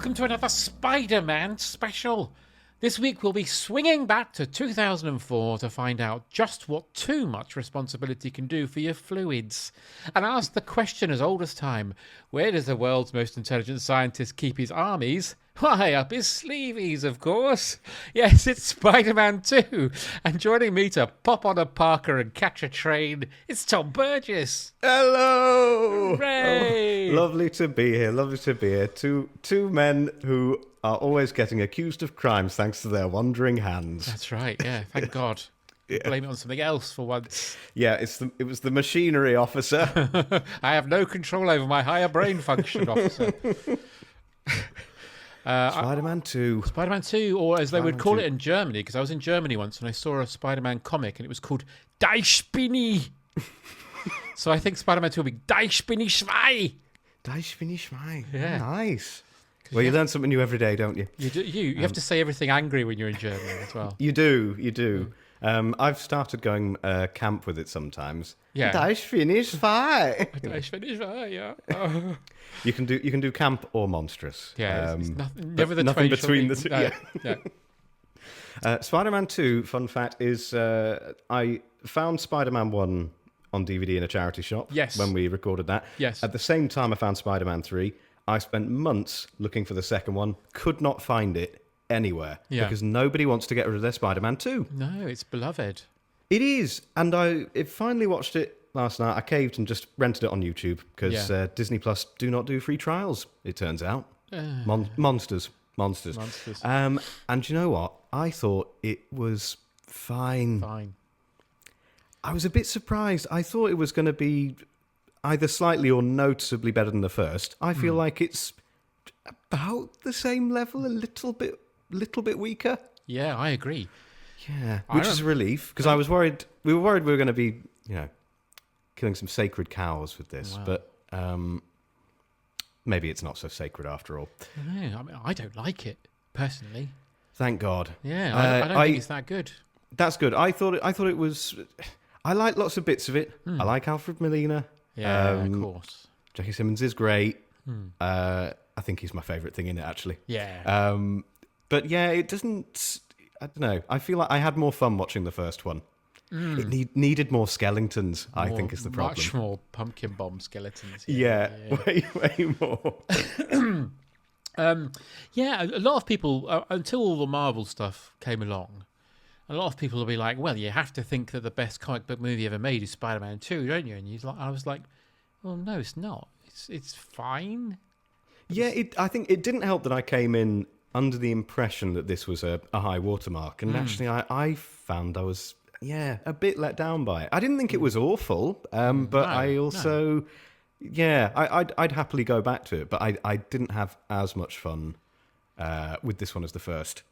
welcome to another Spider-Man special. This week we'll be swinging back to 2004 to find out just what too much responsibility can do for your fluids, and ask the question as old as time, where does the world's most intelligent scientist keep his armies? Why, up his sleevies, of course. Yes, it's Spider-Man 2, and joining me to pop on a Parker and catch a train, it's Tom Burgess. Hello! Hooray! Oh, lovely to be here, lovely to be here. Two men who are always getting accused of crimes thanks to their wandering hands. That's right, yeah, thank God. Yeah. Blame it on something else for once. Yeah, it was the machinery officer. I have no control over my higher brain function, officer. Spider-Man 2. Spider-Man 2, or as they would Spider-Man call 2. it in Germany, because I was in Germany once and I saw a Spider-Man comic and it was called Die Spinny. So I think Spider-Man 2 will be Die Spinny 2. Die Spinny Schwein. Yeah. Nice. Well, you learn something new every day, don't you? You have to say everything angry when you're in Germany as well. You do. I've started going camp with it sometimes. Yeah. Die Spinny Schwein. Die Spinny 2, yeah. Oh. You can do camp or monstrous. Yeah, it's never the nothing twain shall between meet. the two. No, Yeah. no. Spider-Man 2, fun fact, is I found Spider-Man 1 on DVD in a charity shop when we recorded that. Yes. At the same time I found Spider-Man 3, I spent months looking for the second one, could not find it anywhere because nobody wants to get rid of their Spider-Man 2. No, it's beloved. It is, and I finally watched it last night. I caved and just rented it on YouTube because Disney Plus do not do free trials, it turns out. Monsters. And you know what? I thought it was fine. I was a bit surprised. I thought it was going to be either slightly or noticeably better than the first. I feel like it's about the same level, a little bit weaker. Yeah, I agree. Yeah, which is a relief because I was worried. We were going to be, killing some sacred cows with this, but maybe it's not so sacred after all. No, I don't like it personally. Thank God. Yeah, I don't think it's that good. That's good. I thought it was. I like lots of bits of it. I like Alfred Molina. Yeah, of course. Jackie Simmons is great. I think he's my favourite thing in it, actually. Yeah. But yeah, it doesn't. I don't know. I feel like I had more fun watching the first one. It needed more skeletons, I think, is the problem. Much more pumpkin bomb skeletons. Yeah. Way more. A lot of people, until all the Marvel stuff came along, a lot of people will be like, well, you have to think that the best comic book movie ever made is Spider-Man 2, don't you? And I was like, well, no, it's not. It's fine. Yeah, I think it didn't help that I came in under the impression that this was a high watermark. And actually, I found I was, a bit let down by it. I didn't think it was awful, but I also... Yeah, I'd happily go back to it, but I didn't have as much fun with this one as the first.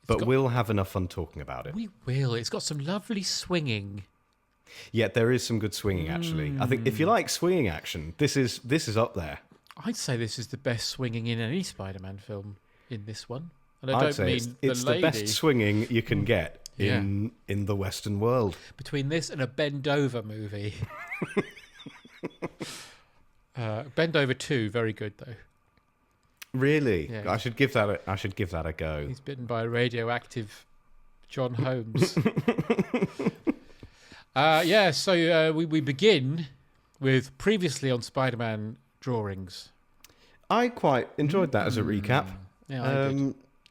But we'll have enough fun talking about it. We will. It's got some lovely swinging. Yeah, there is some good swinging, actually. I think if you like swinging action, this is up there. I'd say this is the best swinging in any Spider-Man film in this one. And I'd say it's the best swinging you can get in the Western world. Between this and a Bend Over movie. Bend Over 2, very good though. Really? Yeah. I should give that a go. He's bitten by a radioactive John Holmes. So we begin with previously on Spider-Man drawings. I quite enjoyed that as a recap.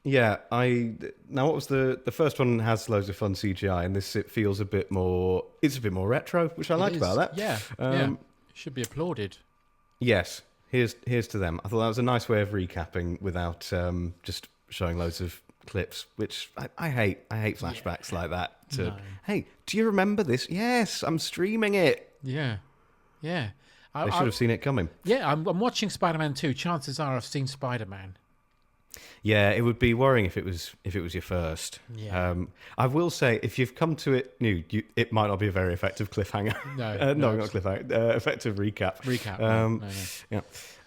Yeah, I did. Now what was the first one has loads of fun CGI, and this it feels a bit more retro, which I liked about that. Yeah. Should be applauded. Yes. Here's to them. I thought that was a nice way of recapping without just showing loads of clips, which I hate. I hate flashbacks like that. Hey, do you remember this? Yes, I'm streaming it. Yeah. They should have seen it coming. Yeah, I'm watching Spider-Man 2. Chances are I've seen Spider-Man. Yeah, it would be worrying if it was your first. Yeah. I will say, if you've come to it new, it might not be a very effective cliffhanger. No, not cliffhanger. Effective recap.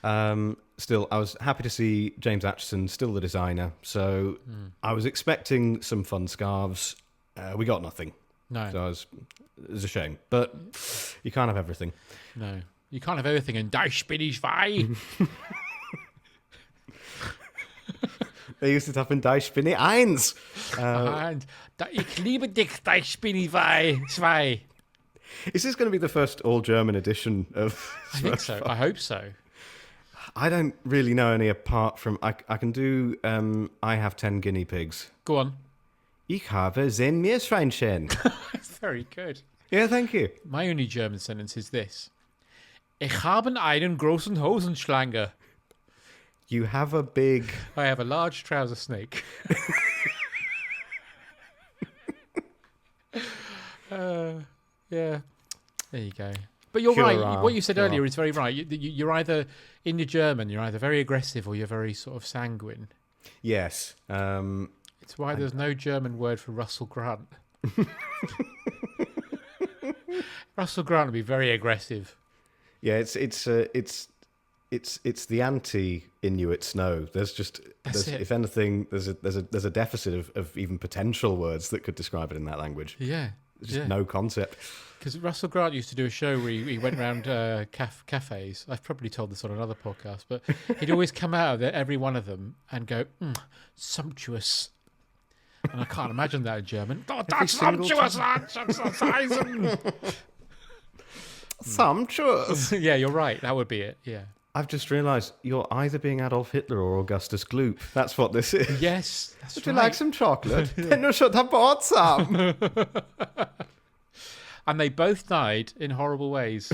No. Still, I was happy to see James Atchison still the designer. So I was expecting some fun scarves. We got nothing. No. So it was a shame. But you can't have everything. No. You can't have everything in Die Spinny 2. They used it up in Die Spinne 1. And ich liebe dich, Die Spinne 2. Is this going to be the first all-German edition of I think so. I hope so. I don't really know any apart from... I can do I have 10 guinea pigs. Go on. Ich habe 10 Meerschweinchen. Very good. Yeah, thank you. My only German sentence is this. Ich habe einen großen Hosenschlange. You have a big... I have a large trouser snake. Yeah. There you go. But you're right. What you said earlier is very right. You're either, in your German, you're either very aggressive or you're very sort of sanguine. Yes. It's why there's no German word for Russell Grant. Russell Grant would be very aggressive. Yeah, it's the anti-Inuit snow. If anything, there's a deficit of even potential words that could describe it in that language. Yeah. There's just no concept. Because Russell Grant used to do a show where he went around cafes. I've probably told this on another podcast, but he'd always come out of every one of them and go, sumptuous. And I can't imagine that in German. Oh, that's sumptuous! Sumptuous! Yeah, you're right. That would be it, yeah. I've just realised you're either being Adolf Hitler or Augustus Gloop. That's what this is. Yes, that's Would you like some chocolate? Then you should have bought some. And they both died in horrible ways.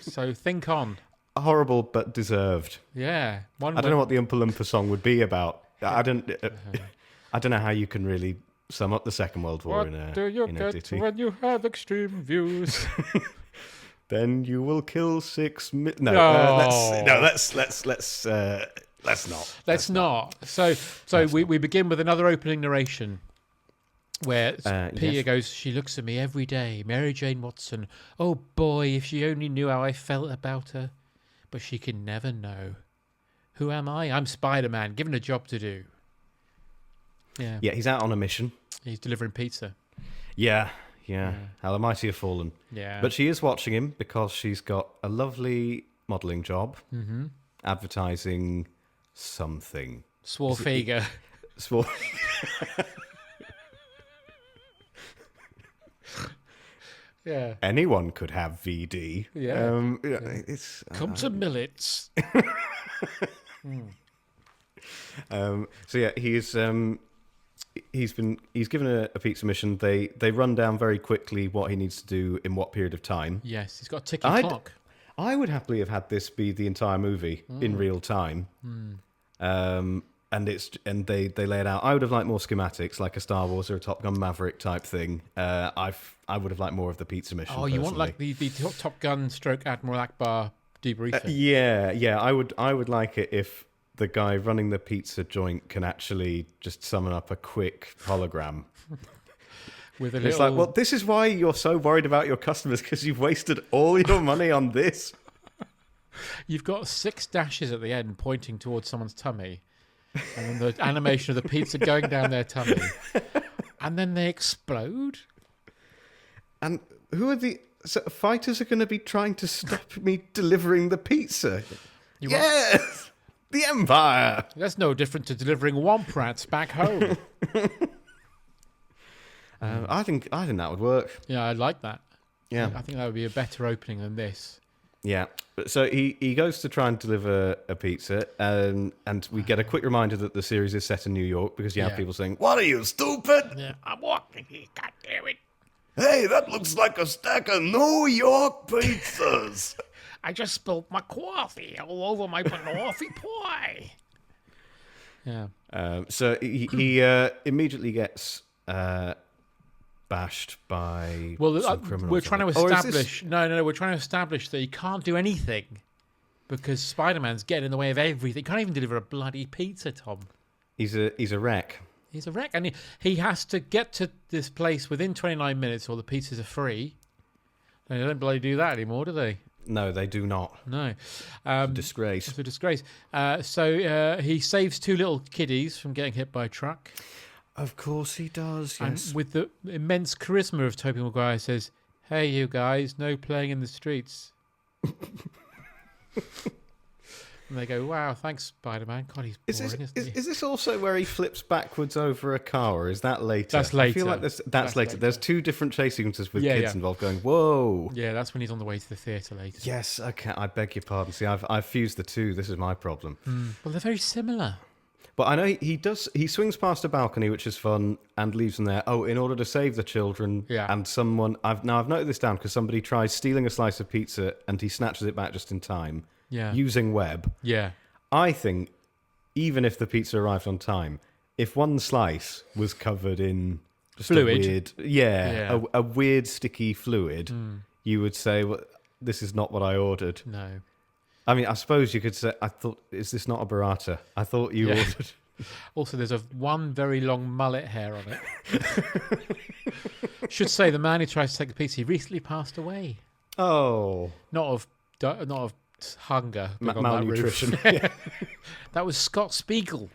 So think on. Horrible but deserved. Yeah. I don't know what the Oompa Loompa song would be about. I don't know how you can really sum up the Second World War in a ditty. When you have extreme views? Then you will kill 6 million. Let's not. Let's not. So we begin with another opening narration where Peter goes, she looks at me every day, Mary Jane Watson. Oh boy, if she only knew how I felt about her. But she can never know. Who am I? I'm Spider-Man, given a job to do. Yeah. Yeah, he's out on a mission. He's delivering pizza. Yeah. How the mighty have fallen. Yeah. But she is watching him because she's got a lovely modelling job, advertising something. Swarfega. Yeah. Anyone could have VD. Yeah. It's Come to Millets. So yeah, he's given a pizza mission. They run down very quickly what he needs to do in what period of time. Yes, he's got a ticking clock. I would happily have had this be the entire movie in real time. And they lay it out. I would have liked more schematics, like a Star Wars or a Top Gun Maverick type thing. I would have liked more of the pizza mission. Oh, you want like the Top Gun / Admiral Akbar debriefing? Yeah. I would like it if the guy running the pizza joint can actually just summon up a quick hologram. It's like, well, this is why you're so worried about your customers, because you've wasted all your money on this. You've got 6 dashes at the end pointing towards someone's tummy. And then the animation of the pizza going down their tummy. And then they explode. And who are the fighters are going to be trying to stop me delivering the pizza? Yes! The Empire! That's no different to delivering womp rats back home. I think that would work. Yeah, I like that. Yeah. I think that would be a better opening than this. Yeah. So he goes to try and deliver a pizza, and we get a quick reminder that the series is set in New York, because you have people saying, "What are you, stupid?" Yeah, I'm walking here, God damn it. Hey, that looks like a stack of New York pizzas. I just spilled my coffee all over my coffee pie. Yeah. So he immediately gets bashed by some criminals. We're trying to establish... No, we're trying to establish that he can't do anything because Spider-Man's getting in the way of everything. He can't even deliver a bloody pizza, Tom. He's a wreck. He's a wreck. And he has to get to this place within 29 minutes or the pizzas are free. They don't bloody do that anymore, do they? No, they do not. No. Disgrace. It's a disgrace. So he saves 2 little kiddies from getting hit by a truck. Of course he does, yes. And with the immense charisma of Tobey Maguire, says, "Hey, you guys, no playing in the streets." And they go, wow, thanks, Spider-Man. God, he's boring, isn't he? Is this also where he flips backwards over a car, or is that later? That's later. I feel like that's later. There's two different chase sequences with kids involved going, whoa. Yeah, that's when he's on the way to the theatre later. Yes, okay, I beg your pardon. See, I've fused the two. This is my problem. Well, they're very similar. But I know he swings past a balcony, which is fun, and leaves them there. Oh, in order to save the children. Yeah. And someone, I've noted this down because somebody tries stealing a slice of pizza and he snatches it back just in time. Yeah. Using web. Yeah. I think, even if the pizza arrived on time, if one slice was covered in just fluid, a weird sticky fluid, you would say, well, this is not what I ordered. No. I mean, I suppose you could say, is this not a burrata? I thought you ordered. Also, there's one very long mullet hair on it. Should say the man who tries to take the pizza, he recently passed away. Oh. Not of hunger. Malnutrition. That, that was Scott Spiegel.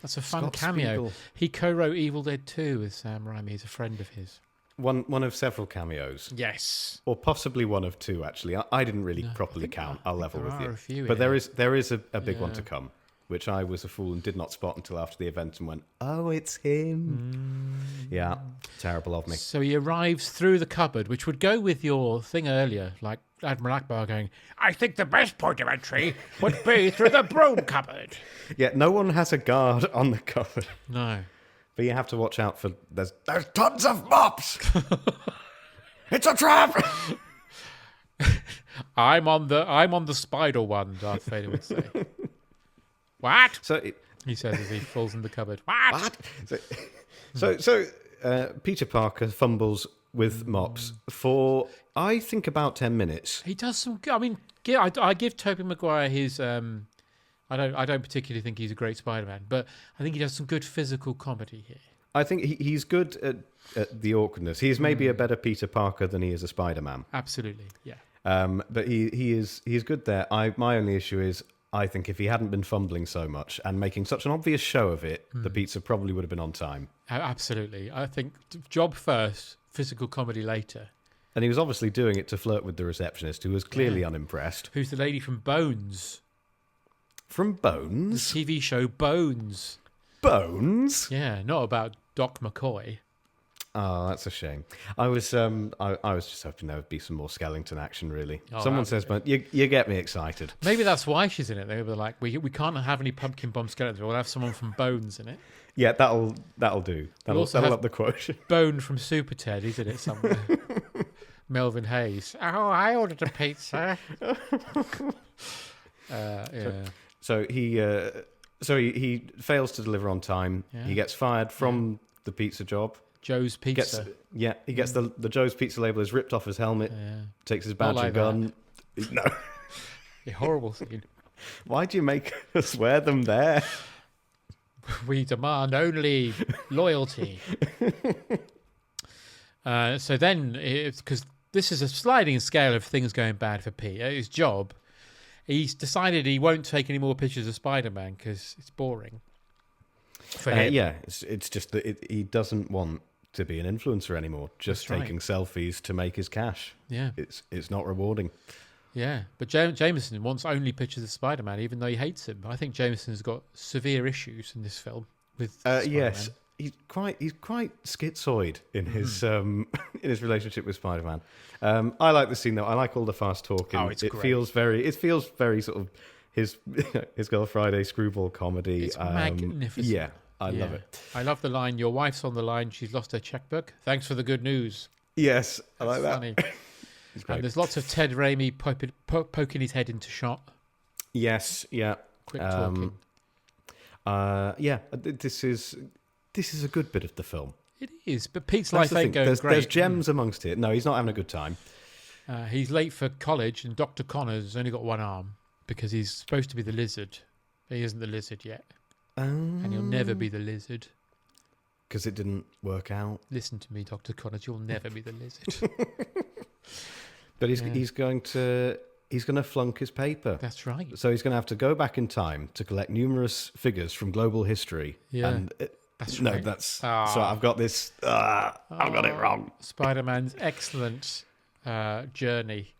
That's a fun cameo. Spiegel. He co-wrote Evil Dead 2 with Sam Raimi. He's a friend of his. One of several cameos. Yes. Or possibly one of two, actually. I didn't really properly count. I'll level with you. A few, but there is a big one to come, which I was a fool and did not spot until after the event and went, oh, it's him. Yeah, terrible of me. So he arrives through the cupboard, which would go with your thing earlier, like Admiral Akbar going, I think the best point of entry would be through the broom cupboard. Yeah, no one has a guard on the cupboard. No. But you have to watch out for... There's tons of mops! It's a trap! I'm on the spider one, Darth Vader would say. What? He says as he falls in the cupboard. What? So Peter Parker fumbles with mops for, I think, about 10 minutes. He does some... I mean, I give Tobey Maguire his... I don't particularly think he's a great Spider-Man, but I think he does some good physical comedy here. I think he's good at the awkwardness. He's maybe a better Peter Parker than he is a Spider-Man. Absolutely, yeah. But he's good there. My only issue is, I think if he hadn't been fumbling so much and making such an obvious show of it, the pizza probably would have been on time. Absolutely. I think job first, physical comedy later. And he was obviously doing it to flirt with the receptionist, who was clearly unimpressed. Who's the lady from Bones? From Bones? The TV show Bones. Bones? Yeah, not about Doc McCoy. Oh, that's a shame. I was just hoping there would be some more Skellington action, really. Someone says, but you get me excited. Maybe that's why she's in it. They were like, we can't have any pumpkin bomb skeletons. We'll have someone from Bones in it. Yeah, that'll do. That'll up the quotient. Bone from Super Ted. He's in it somewhere. Melvin Hayes. Oh, I ordered a pizza. Yeah. So he fails to deliver on time. Yeah. He gets fired from the pizza job. Joe's Pizza. He gets the Joe's Pizza label is ripped off his helmet. Yeah. Takes his badge and gun. That. No. A horrible scene. Why do you make us wear them there? We demand only loyalty. So then, because this is a sliding scale of things going bad for Pete. At his job, he's decided he won't take any more pictures of Spider-Man because it's boring for him. Yeah, it's just that he doesn't want to be an influencer anymore. Just taking selfies to make his cash. Yeah, it's not rewarding. Yeah, but Jameson wants only pictures of Spider-Man, even though he hates him. I think Jameson's got severe issues in this film with Spider-Man. Yes, he's quite schizoid in his in his relationship with Spider-Man. I like the scene though. I like all the fast talking. Oh, it's great. It feels very sort of his Girl Friday screwball comedy. It's magnificent. Yeah, I love it. I love the line, "Your wife's on the line. She's lost her checkbook. Thanks for the good news." Yes, I like that. Funny. And there's lots of Ted Raimi poking his head into shot. Yes, yeah. Quick talking. This is a good bit of the film. It is, but Pete's life ain't going great. There's gems amongst it. No, he's not having a good time. He's late for college, and Dr. Connor's only got one arm because he's supposed to be the lizard. He isn't the lizard yet. And he'll never be the lizard. Because it didn't work out. Listen to me, Dr. Connors. You'll never be the lizard. But he's going to flunk his paper. That's right. So he's going to have to go back in time to collect numerous figures from global history. Yeah. And that's right. So I've got this. I've got it wrong. Spider-Man's excellent journey.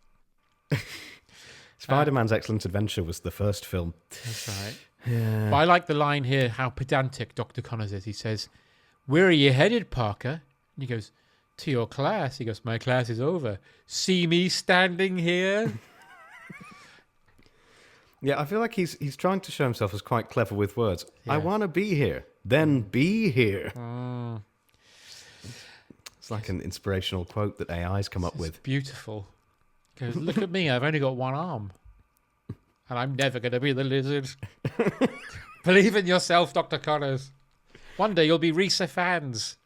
Spider-Man's Excellent Adventure was the first film. That's right. Yeah. But I like the line here, how pedantic Dr. Connors is. He says, "Where are you headed, Parker?" And he goes, "To your class." He goes, "My class is over. See me standing here?" Yeah, I feel like he's trying to show himself as quite clever with words. Yeah. I want to be here. Then be here. It's like an inspirational quote that AI's come up with. Beautiful. He goes, "Look at me. I've only got one arm. And I'm never going to be the lizard." Believe in yourself, Dr. Connors. One day you'll be Risa fans.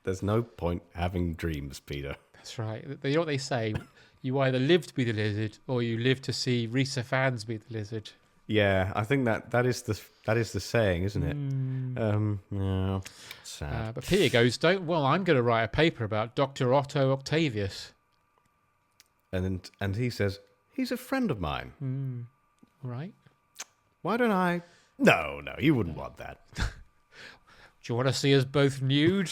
There's no point having dreams, Peter. That's right. You know what they say? You either live to be the lizard or you live to see Risa fans be the lizard. Yeah, I think that is the saying, isn't it? Yeah, sad. But Peter goes, I'm going to write a paper about Dr. Otto Octavius. And he says, he's a friend of mine. Right. Why don't I? No, you wouldn't want that. Do you want to see us both nude?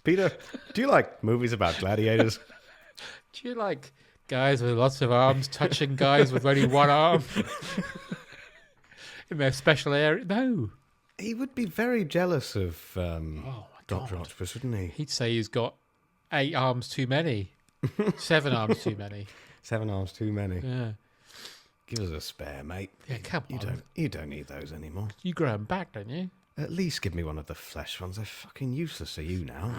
Peter, do you like movies about gladiators? Do you like guys with lots of arms touching guys with only one arm in their special area? No. He would be very jealous of Oh my Dr. God. Octopus, wouldn't he? He'd say he's got 8 arms too many. 7 arms too many. 7 arms too many. Yeah. Give us a spare, mate. Yeah, come on. You don't need those anymore. You grow them back, don't you? At least give me one of the flesh ones. They're fucking useless, are you now?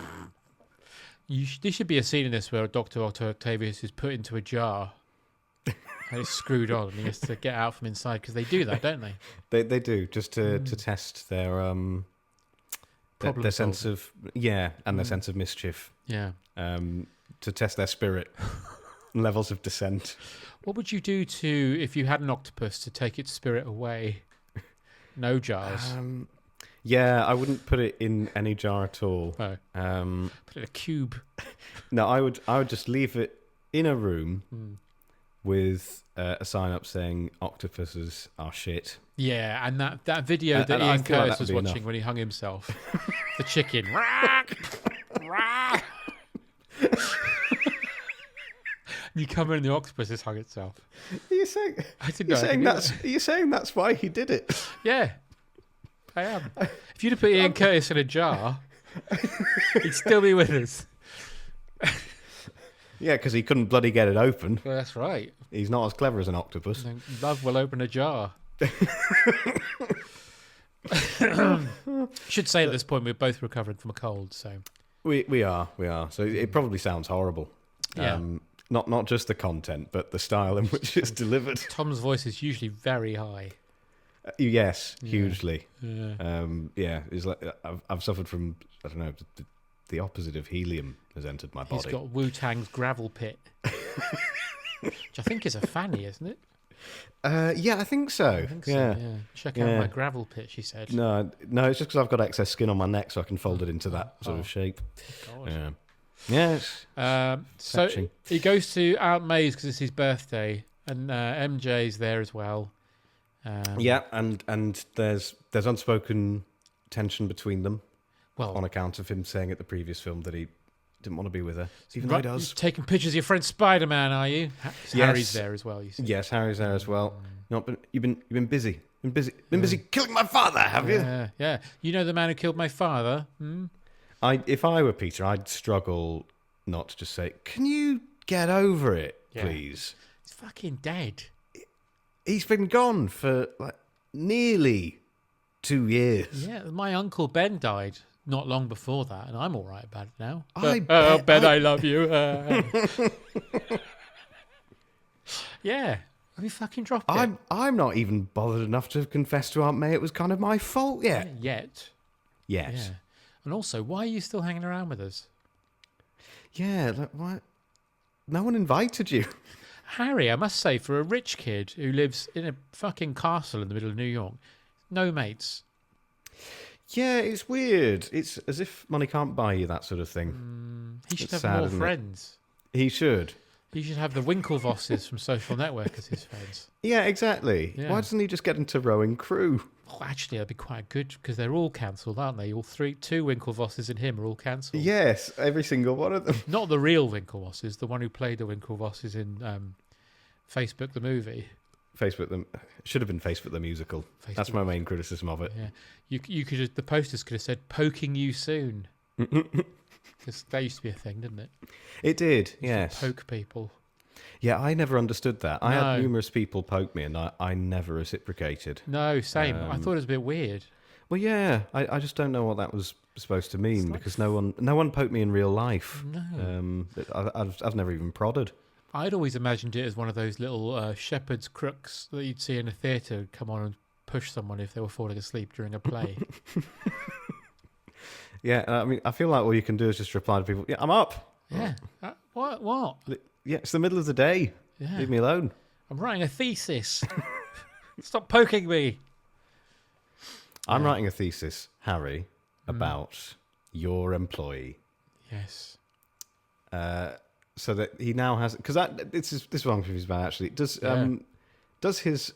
There should be a scene in this where Dr. Otto Octavius is put into a jar and it's screwed on and he has to get out from inside, because they do that, don't they? They do, just to test their sense of their sense of mischief. Yeah. To test their spirit and levels of dissent. What would you do if you had an octopus to take its spirit away? No jars. Yeah, I wouldn't put it in any jar at all. No. Put it in a cube. No, I would just leave it in a room with a sign up saying octopuses are shit. Yeah, and that video that I Ian feel like Curtis was that'd be watching enough. when he hung himself. The chicken. You come in and the octopus has hung itself. Are you saying? I didn't know. Are you saying that's why he did it? Yeah, I am. If you'd have put Ian Curtis in a jar, he'd still be with us. Yeah, because he couldn't bloody get it open. Well, that's right. He's not as clever as an octopus. Love will open a jar. Should say at this point we're both recovering from a cold, so We are. So it probably sounds horrible. Yeah. Not just the content, but the style in which it's delivered. Tom's voice is usually very high. Yes, hugely. Yeah. It's like I've suffered from, I don't know, the opposite of helium has entered my body. He's got Wu-Tang's gravel pit, which I think is a fanny, isn't it? Yeah, I think so. I think so, yeah. Check out my gravel pit, she said. No, it's just because I've got excess skin on my neck, so I can fold it into that sort of shape. God. Yeah. Yes. So fetching. he goes to Aunt May's because it's his birthday, and MJ's there as well. Yeah, and there's unspoken tension between them. Well, on account of him saying at the previous film that he didn't want to be with her, even though he does. You're taking pictures of your friend Spider-Man, are you? Yes. Harry's there as well. You see. Yes, Harry's there as well. You've been busy. Been busy killing my father, have you? Yeah. You know the man who killed my father? If I were Peter, I'd struggle not to just say, "Can you get over it, Yeah. please?" He's fucking dead. He's been gone for like nearly 2 years. Yeah, my uncle Ben died not long before that, and I'm all right about it now. Ben, I love you. Yeah, have you fucking dropped it? I'm not even bothered enough to confess to Aunt May it was kind of my fault yet. Yet. Yes. Yeah. And also, why are you still hanging around with us? Yeah. Like, what? No one invited you. Harry, I must say, for a rich kid who lives in a fucking castle in the middle of New York, no mates. Yeah, it's weird. It's as if money can't buy you that sort of thing. He should It's have sad, more isn't it? friends. He should. He should have the Winklevosses from Social Network as his friends. Yeah, exactly. Yeah. Why doesn't he just get into rowing crew? Oh, actually, that'd be quite good because they're all cancelled, aren't they? All two Winklevosses and him are all cancelled. Yes, every single one of them. Not the real Winklevosses, the one who played the Winklevosses in Facebook the movie. Facebook them should have been Facebook the musical. That's my main criticism of it. Yeah, you could the posters could have said "poking you soon," because that used to be a thing, didn't it? It did. Yes. Poke people. Yeah, I never understood that. I No. had numerous people poke me, and I never reciprocated. No, same. I thought it was a bit weird. Well, yeah, I just don't know what that was supposed to mean because no one poked me in real life. No. I've never even prodded. I'd always imagined it as one of those little shepherd's crooks that you'd see in a theatre come on and push someone if they were falling asleep during a play. Yeah, I mean, I feel like all you can do is just reply to people, yeah, I'm up. Yeah. What? Yeah, it's the middle of the day. Yeah. Leave me alone. I'm writing a thesis. Stop poking me. I'm writing a thesis, Harry, about your employee. Yes. So that he now has, because this is what I'm confused about actually. Does his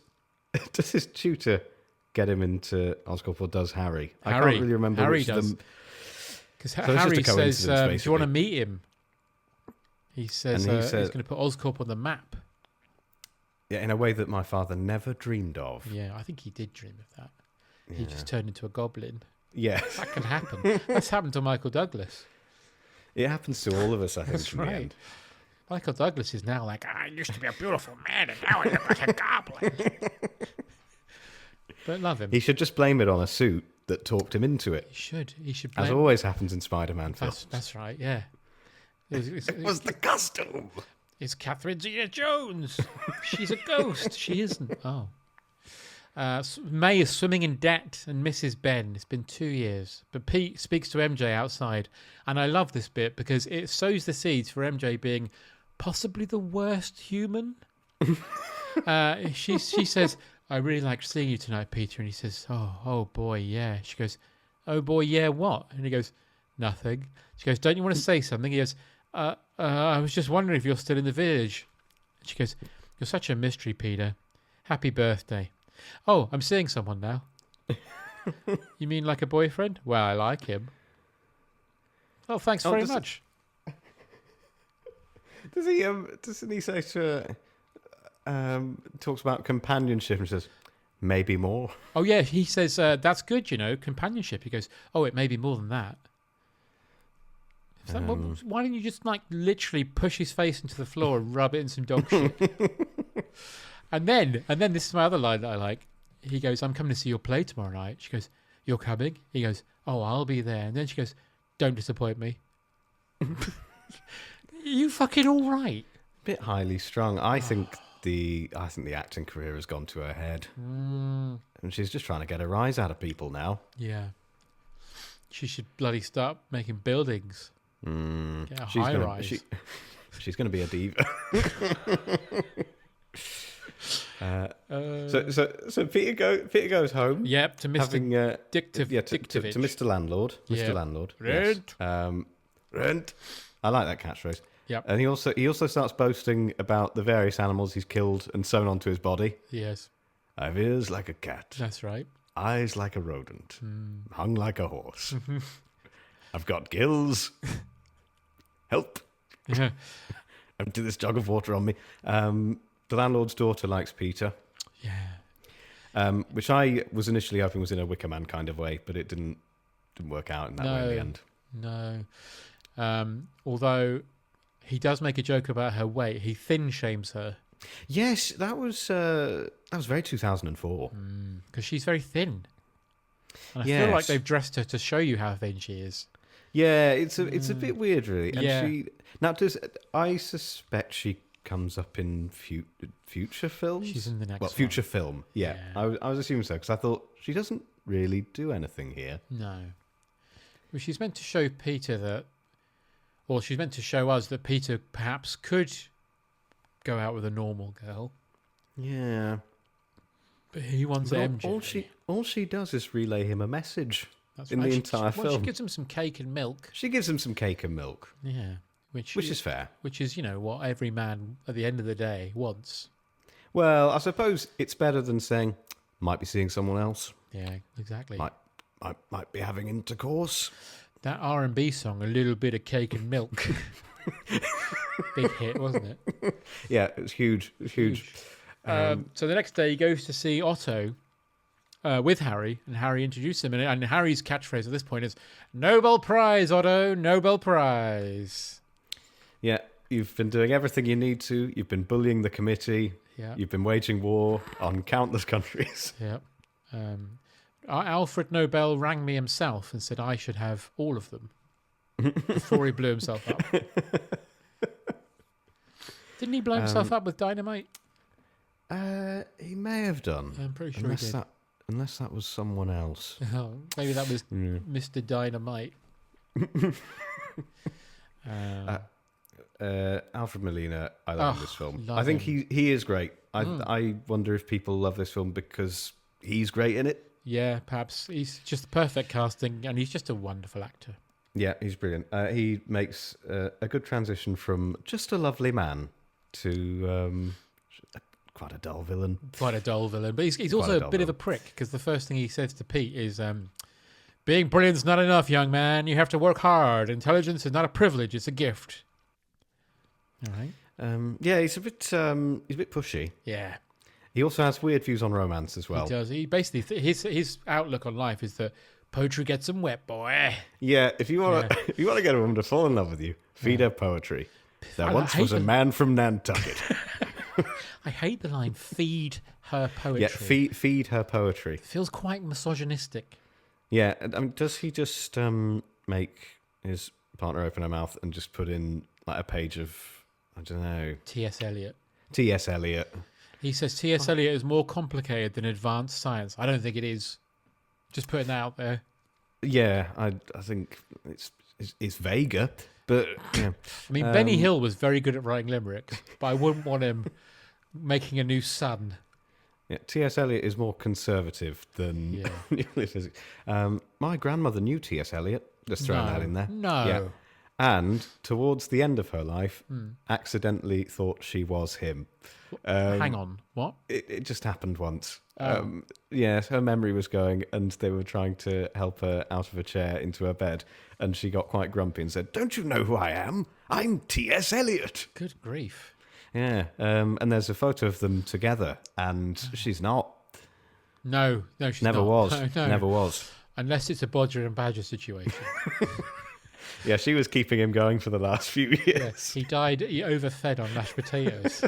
tutor get him into Oscorp, or does Harry? I can't really remember Harry which does. of them. Because So Harry says, "Do you want to basically. meet him?" He says And he he's says- going to put Oscorp on the map. Yeah, in a way that my father never dreamed of. Yeah, I think he did dream of that. He just turned into a goblin. Yes, That can happen. That's happened to Michael Douglas. it happens to all of us. I think. That's in the right. end. Michael Douglas is now like, I used to be a beautiful man and now I look like a goblin. Don't love him. He should just blame it on a suit that talked him into it, He should. as Blame. always happens in Spider-Man films. That's right. Yeah. It was the costume. It's Catherine Zeta-Jones. She's a ghost. She isn't. Oh. May is swimming in debt and misses Ben. It's been 2 years. But Pete speaks to MJ outside. And I love this bit because it sows the seeds for MJ being possibly the worst human. She says, I really liked seeing you tonight, Peter. And he says, oh boy, yeah. She goes, oh boy, yeah, what? And he goes, nothing. She goes, don't you want to say something? He goes, I was just wondering if you're still in the village. And she goes, you're such a mystery, Peter. Happy birthday. Oh, I'm seeing someone now. You mean like a boyfriend? Well, I like him. Oh, thanks very much. Does he? Doesn't he say to? Talks about companionship and says, maybe more. Oh yeah, he says that's good. Companionship. He goes, oh, it may be more than that. Why didn't you just literally push his face into the floor and rub it in some dog shit? And then this is my other line that I like. He goes, I'm coming to see your play tomorrow night. She goes, you're coming? He goes, oh, I'll be there. And then she goes, don't disappoint me. You fucking all right? Bit highly strung. I think the acting career has gone to her head, and she's just trying to get a rise out of people now. Yeah. She should bloody start making buildings. Get a high rise. She's going to be a diva. So Peter goes home. Yep, to Mr. Having, to to Mr. Landlord. Yeah. Mr. Landlord. Rent. Yes. Rent. I like that catchphrase. Yep. And he also starts boasting about the various animals he's killed and sewn onto his body. Yes. I've ears like a cat, That's right. eyes like a rodent, hung like a horse. I've got gills. Help. Yeah. Empty this jug of water on me. The landlord's daughter likes Peter. Yeah. Which I was initially hoping was in a Wicker Man kind of way, but it didn't work out in that way in the end. No. Although he does make a joke about her weight. He thin shames her. Yes, that was very 2004. Because she's very thin. And I feel Yes. like they've dressed her to show you how thin she is. Yeah, it's a bit weird, really. And Yeah. I suspect she comes up in future films. She's in the next one. future film. Yeah, Yeah. I was assuming so because I thought she doesn't really do anything here. No. Well, she's meant to show Peter that, or she's meant to show us that Peter perhaps could go out with a normal girl, Yeah, but he wants but MJ. all she does is relay him a message That's in right. the entire She film. gives him some cake and milk. She gives him some cake and milk. Yeah. which is fair. Which is, what every man at the end of the day wants. Well, I suppose it's better than saying, might be seeing someone else. Yeah, exactly. Might be having intercourse. That R&B song, A Little Bit of Cake and Milk. Big hit, wasn't it? Yeah, it was huge. It was huge. So the next day he goes to see Otto with Harry, and Harry introduces him. And Harry's catchphrase at this point is, Nobel Prize, Otto, Nobel Prize. Yeah. You've been doing everything you need to. You've been bullying the committee. Yeah. You've been waging war on countless countries. Yeah. Alfred Nobel rang me himself and said I should have all of them before he blew himself up. Didn't he blow himself up with dynamite? He may have done. I'm pretty sure he did. Unless that was someone else. Oh, maybe that was Mr. Dynamite. Alfred Molina, I love this film. Love I think him. he is great. I wonder if people love this film because he's great in it. Yeah, perhaps. He's just perfect casting, and he's just a wonderful actor. Yeah, he's brilliant. He makes a good transition from just a lovely man to quite a dull villain. Quite a dull villain. But he's also a bit of a prick, because the first thing he says to Pete is, being brilliant's not enough, young man. You have to work hard. Intelligence is not a privilege, it's a gift. All right. Yeah, he's a bit pushy. Yeah. He also has weird views on romance as well. He does. He basically his outlook on life is that poetry gets them wet, boy. Yeah, if you want to get a woman to fall in love with you, feed her poetry. There once was a man from Nantucket. I hate the line "feed her poetry." Yeah, feed her poetry. It feels quite misogynistic. Yeah, I mean, does he just make his partner open her mouth and just put in like a page of, I don't know, T.S. Eliot. T.S. Eliot. He says T.S. Eliot is more complicated than advanced science. I don't think it is. Just putting that out there. Yeah, I think it's vaguer, but yeah. I mean, Benny Hill was very good at writing limericks, but I wouldn't want him making a new Sun. Yeah, T.S. Eliot is more conservative than nuclear physics. My grandmother knew T.S. Eliot. Just throwing that in there. No. Yeah. And towards the end of her life, accidentally thought she was him. Hang on, what? It just happened once. Oh. Yeah, her memory was going, and they were trying to help her out of a chair into her bed, and she got quite grumpy and said, "Don't you know who I am? I'm T.S. Eliot." Good grief. Yeah, and there's a photo of them together, and she's not. No, she's never not. was. No. Never was. Unless it's a Bodger and Badger situation. Yeah, she was keeping him going for the last few years. Yes, he died. He overfed on mashed potatoes.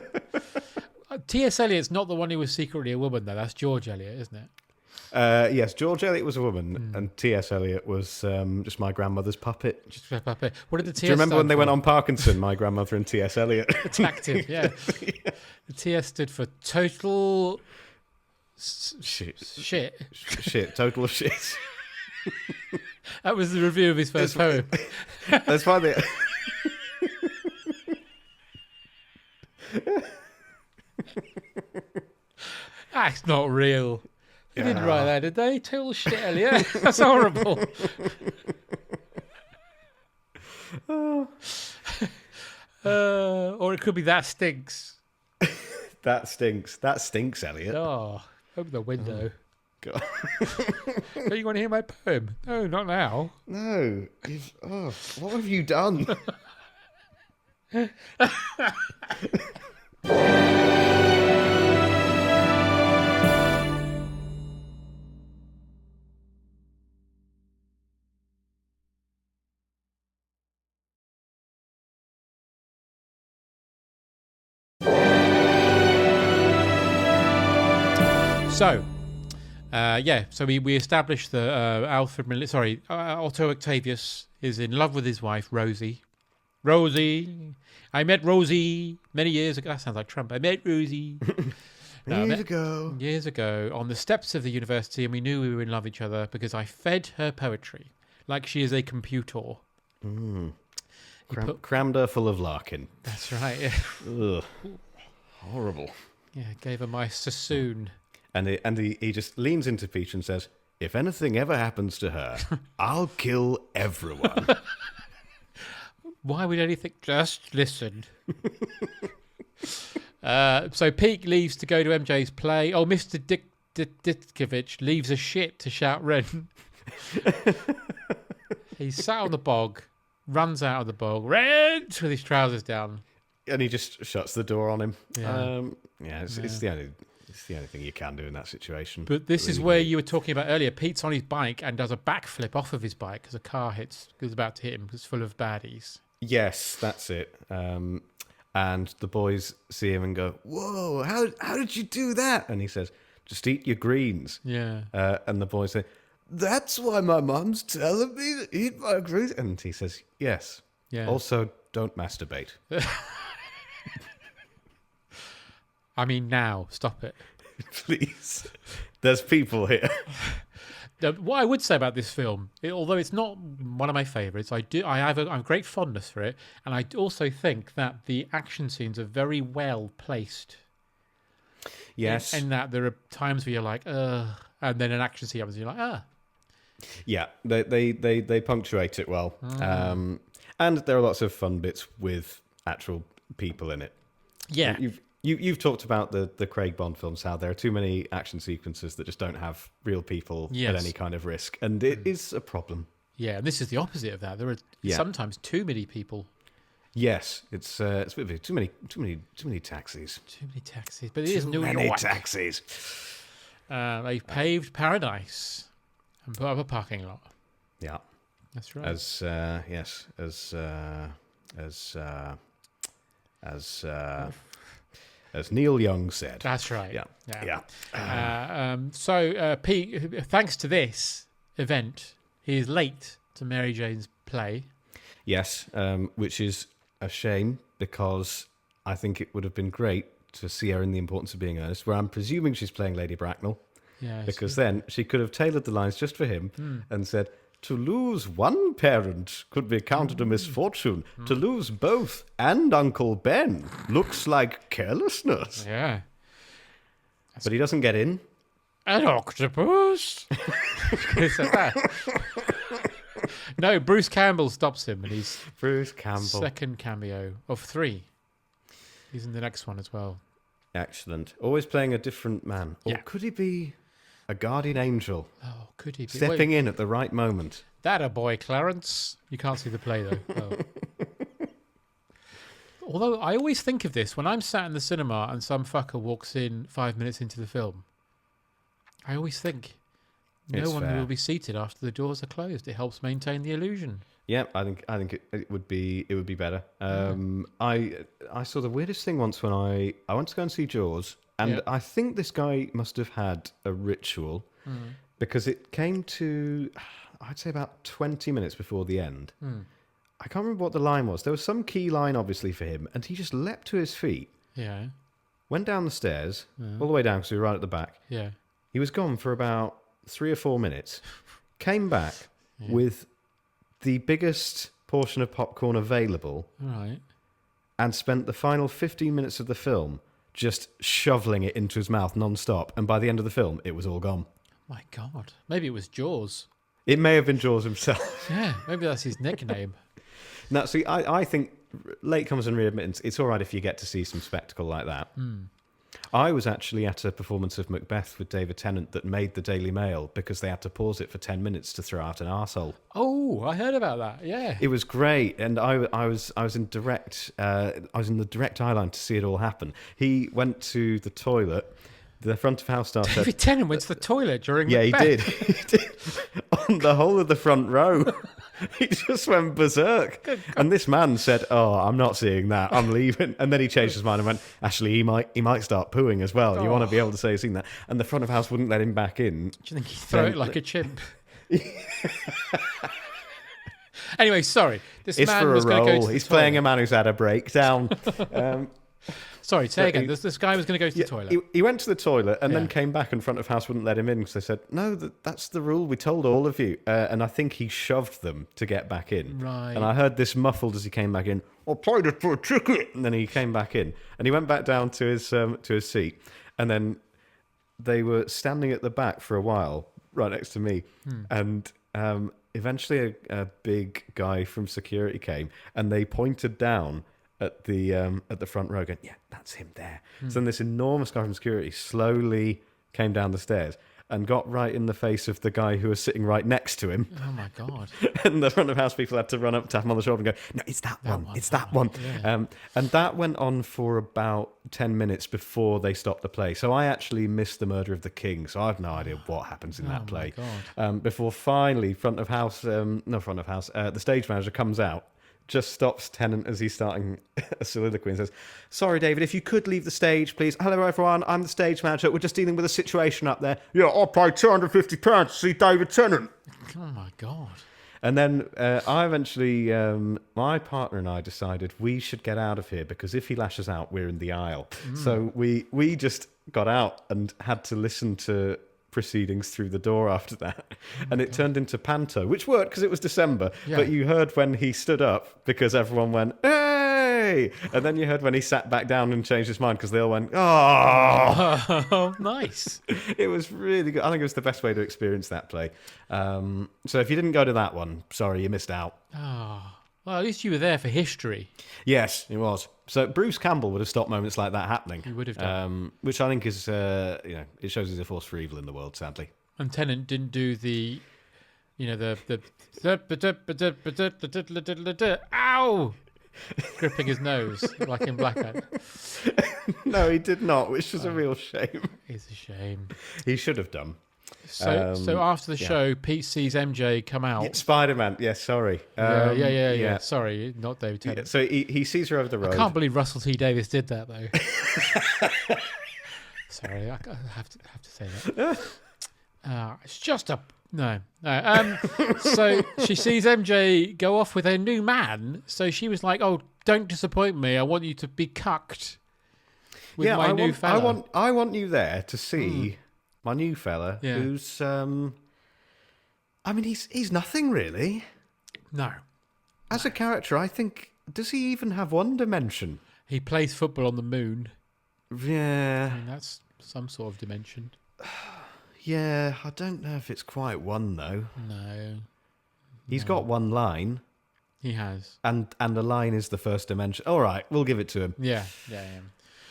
T.S. Eliot's not the one who was secretly a woman, though. That's George Eliot, isn't it? Yes, George Eliot was a woman, and T.S. Eliot was just my grandmother's puppet. Just a puppet. What did the T.S. Do you remember when they for? went on Parkinson, my grandmother and T.S. Eliot? Attacked him, yeah. The T.S. stood for total Shit. Shit. Total shit. That was the review of his first poem. That's funny. That's not real. They didn't write that, did they? Total shit, Elliot. That's horrible. Or it could be that stinks. That stinks, Elliot. Oh, open the window. God. Don't you want to hear my poem? No, not now. No. What have you done? So we established that Otto Octavius is in love with his wife, Rosie. Rosie. I met Rosie many years ago. That sounds like Trump. I met Rosie. Years ago on the steps of the university, and we knew we were in love with each other because I fed her poetry like she is a computer. Crammed her full of Larkin. That's right. Yeah. Ugh. Horrible. Yeah, gave her my sassoon. And he just leans into Peach and says, "If anything ever happens to her, I'll kill everyone." Why would anything? Just listen. So Pete leaves to go to MJ's play. Oh, Mr. Ditkovich leaves a shit to shout Ren. He's sat on the bog, runs out of the bog, Ren, with his trousers down. And he just shuts the door on him. Yeah. It's the only thing you can do in that situation. But this is where you were talking about earlier. Pete's on his bike and does a backflip off of his bike because a car is about to hit him because it's full of baddies. Yes, that's it. And the boys see him and go, "Whoa, how did you do that?" And he says, "Just eat your greens." Yeah. And the boys say, "That's why my mum's telling me to eat my greens." And he says, "Yes. Yeah. Also, don't masturbate." I mean, now stop it, Please. There's people here. What I would say about this film, although it's not one of my favourites, I have a great fondness for it, and I also think that the action scenes are very well placed. Yes. And that there are times where you're like, and then an action scene happens, and you're like, Yeah, they punctuate it well. And there are lots of fun bits with actual people in it. Yeah. You've talked about the Craig Bond films, how there are too many action sequences that just don't have real people at any kind of risk, and it is a problem. Yeah, and this is the opposite of that. There are sometimes too many people. Yes, it's a bit of too many taxis. Too many taxis, but it is New York. Too many taxis. They've paved paradise and put up a parking lot. Yeah, that's right. As Neil Young said. That's right. Yeah. So Pete, thanks to this event, he is late to Mary Jane's play. Yes, which is a shame because I think it would have been great to see her in The Importance of Being Earnest, where I'm presuming she's playing Lady Bracknell. Yeah. Because then she could have tailored the lines just for him and said, "To lose one parent could be counted a misfortune. To lose both and Uncle Ben looks like carelessness." Yeah. But he doesn't get in. An octopus? He said that. No, Bruce Campbell stops him, and he's Bruce Campbell. second cameo of 3. He's in the next one as well. Excellent. Always playing a different man. Or could he be a guardian angel? Oh, could he be? Stepping in at the right moment. That a boy, Clarence. You can't see the play, though. Oh. Although I always think of this when I'm sat in the cinema and some fucker walks in 5 minutes into the film. I always think no one will be seated after the doors are closed. It helps maintain the illusion. Yeah, I think it would be better. I saw the weirdest thing once when I went to go and see Jaws, and I think this guy must have had a ritual because it came to, I'd say, about 20 minutes before the end. I can't remember what the line was. There was some key line, obviously, for him, and he just leapt to his feet. Yeah. Went down the stairs, all the way down because we were right at the back. Yeah. He was gone for about 3 or 4 minutes. Came back with the biggest portion of popcorn available. Right. And spent the final 15 minutes of the film just shoveling it into his mouth non-stop. And by the end of the film, it was all gone. My God. Maybe it was Jaws. It may have been Jaws himself. Yeah, maybe that's his nickname. Now, see, I think latecomers and readmittance, it's all right if you get to see some spectacle like that. I was actually at a performance of Macbeth with David Tennant that made the Daily Mail because they had to pause it for 10 minutes to throw out an arsehole. Oh, I heard about that. Yeah, it was great, and I was in direct. I was in the direct eye line to see it all happen. He went to the toilet. The front of house staff said, David Tennant went to the toilet during Macbeth. Macbeth. He did on the whole of the front row. He just went berserk. And this man said, "Oh, I'm not seeing that. I'm leaving." And then he changed his mind and went, "Actually, he might start pooing as well. You want to be able to say you've seen that." And the front of house wouldn't let him back in. Do you think he'd throw it like a chimp? Anyway, sorry. It's for a role. He's playing a man who's had a breakdown. Sorry, say again. This guy was going to go to the toilet. He went to the toilet and then came back, and front of house wouldn't let him in because they said, "No, that's the rule. We told all of you." And I think he shoved them to get back in. Right. And I heard this muffled as he came back in. "I paid it for a ticket." And then he came back in, and he went back down to his seat, and then they were standing at the back for a while, right next to me, and eventually a big guy from security came, and they pointed down at the front row, going, "Yeah, that's him there." So then this enormous guy from security slowly came down the stairs and got right in the face of the guy who was sitting right next to him. Oh my God. And the front of house people had to run up, tap him on the shoulder and go, "No, it's that one. It's that one." Yeah. And that went on for about 10 minutes before they stopped the play. So I actually missed the murder of the king. So I have no idea what happens in that play. Before finally, the stage manager comes out, just stops Tennant as he's starting a soliloquy and says, "Sorry, David, if you could leave the stage, please. Hello, everyone. I'm the stage manager. We're just dealing with a situation up there." "Yeah, I'll pay £250 to see David Tennant." Oh my God. And then I eventually, my partner and I decided we should get out of here because if he lashes out, we're in the aisle. So we just got out and had to listen to proceedings through the door after that. And it turned into panto, which worked because it was December. Yeah. But you heard when he stood up because everyone went, "Hey!" And then you heard when he sat back down and changed his mind because they all went, "Oh!" Oh, nice. It was really good. I think it was the best way to experience that play. So if you didn't go to that one, sorry, you missed out. Oh, well, at least you were there for history. Yes, it was. So Bruce Campbell would have stopped moments like that happening. He would have done. Which I think is, it shows he's a force for evil in the world, sadly. And Tennant didn't do the ow! Gripping his nose like in Blackout. No, he did not, which is a real shame. It's a shame. He should have done. So after the show, Pete sees MJ come out. Yeah, Spider-Man. Yes, sorry. Yeah. Sorry, not David Tennant. Yeah, so he sees her over the road. I can't believe Russell T Davies did that though. Sorry, I have to say that. It's just a no. So she sees MJ go off with her new man. So she was like, "Oh, don't disappoint me. I want you to be cucked with my new fella." I want you there to see my new fella, who's he's nothing really. No. As a character, I think, does he even have one dimension? He plays football on the moon. Yeah. I mean, that's some sort of dimension. Yeah, I don't know if it's quite one though. No. He's got one line. He has. And the line is the first dimension. All right, we'll give it to him. Yeah.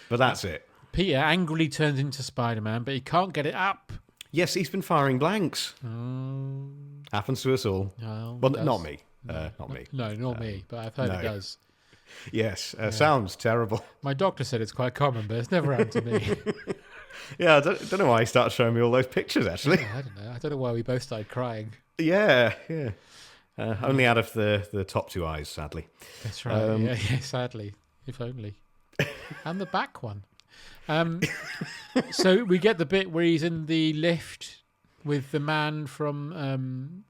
But that's it. Peter angrily turns into Spider-Man, but he can't get it up. Yes, he's been firing blanks. Happens to us all. Well, not me. Not me. No, not me, but I've heard it does. Yes, sounds terrible. My doctor said it's quite common, but it's never happened to me. Yeah, I don't know why he started showing me all those pictures, actually. I don't know. I don't know why we both started crying. Yeah. Only out of the top two eyes, sadly. That's right. Yeah, sadly. If only. And the back one. So we get the bit where he's in the lift with the man from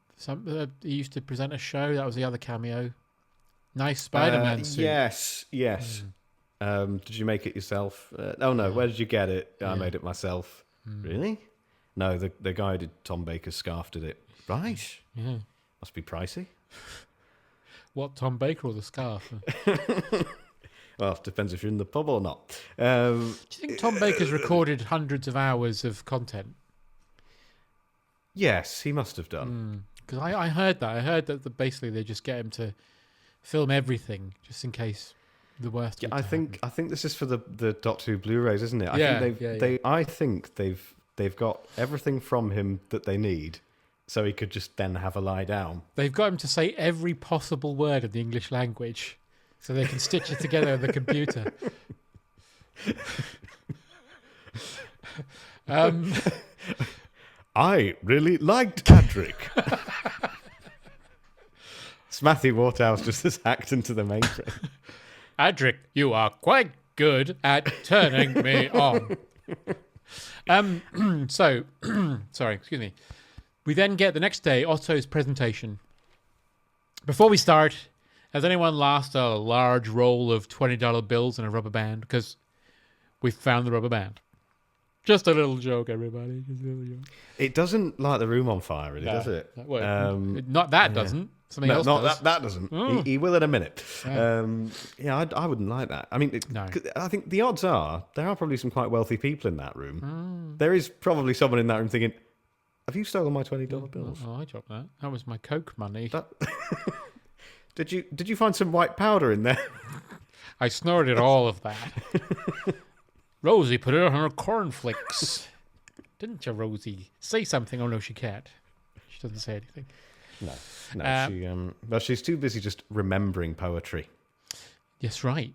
he used to present a show. That was the other cameo. Nice Spider-Man suit. Yes. Did you make it yourself? Oh no, where did you get it? I made it myself. Really? No, the guy who did Tom Baker's scarf did it. Right. Yeah. Must be pricey. What, Tom Baker or the scarf? Well, it depends if you're in the pub or not. Do you think Tom Baker's recorded hundreds of hours of content? Yes, he must have done. Because I heard that. I heard that basically they just get him to film everything just in case the worst. Yeah, I think this is for the Doctor Who Blu-rays, isn't it? I think they've got everything from him that they need, so he could just then have a lie down. They've got him to say every possible word of the English language, so they can stitch it together on the computer. I really liked Adric. It's Matthew Waterhouse just as hacked into the Matrix. Adric, you are quite good at turning me on. So, sorry, excuse me. We then get the next day Otto's presentation. Before we start, has anyone lost a large roll of $20 bills and a rubber band? Because we found the rubber band. Just a little joke, everybody. Just a little joke. It doesn't light the room on fire, really, does it? Not that doesn't. Something else does. That doesn't. Oh. He will in a minute. I wouldn't like that. I mean, no. I think the odds are there are probably some quite wealthy people in that room. There is probably someone in that room thinking, Have you stolen my $20 bills? Oh, I dropped that. That was my Coke money. Did you find some white powder in there? I snorted all of that. Rosie put it on her cornflakes. Didn't you, Rosie? Say something. Oh, no, she can't. She doesn't say anything. No. She's too busy just remembering poetry. Yes, right.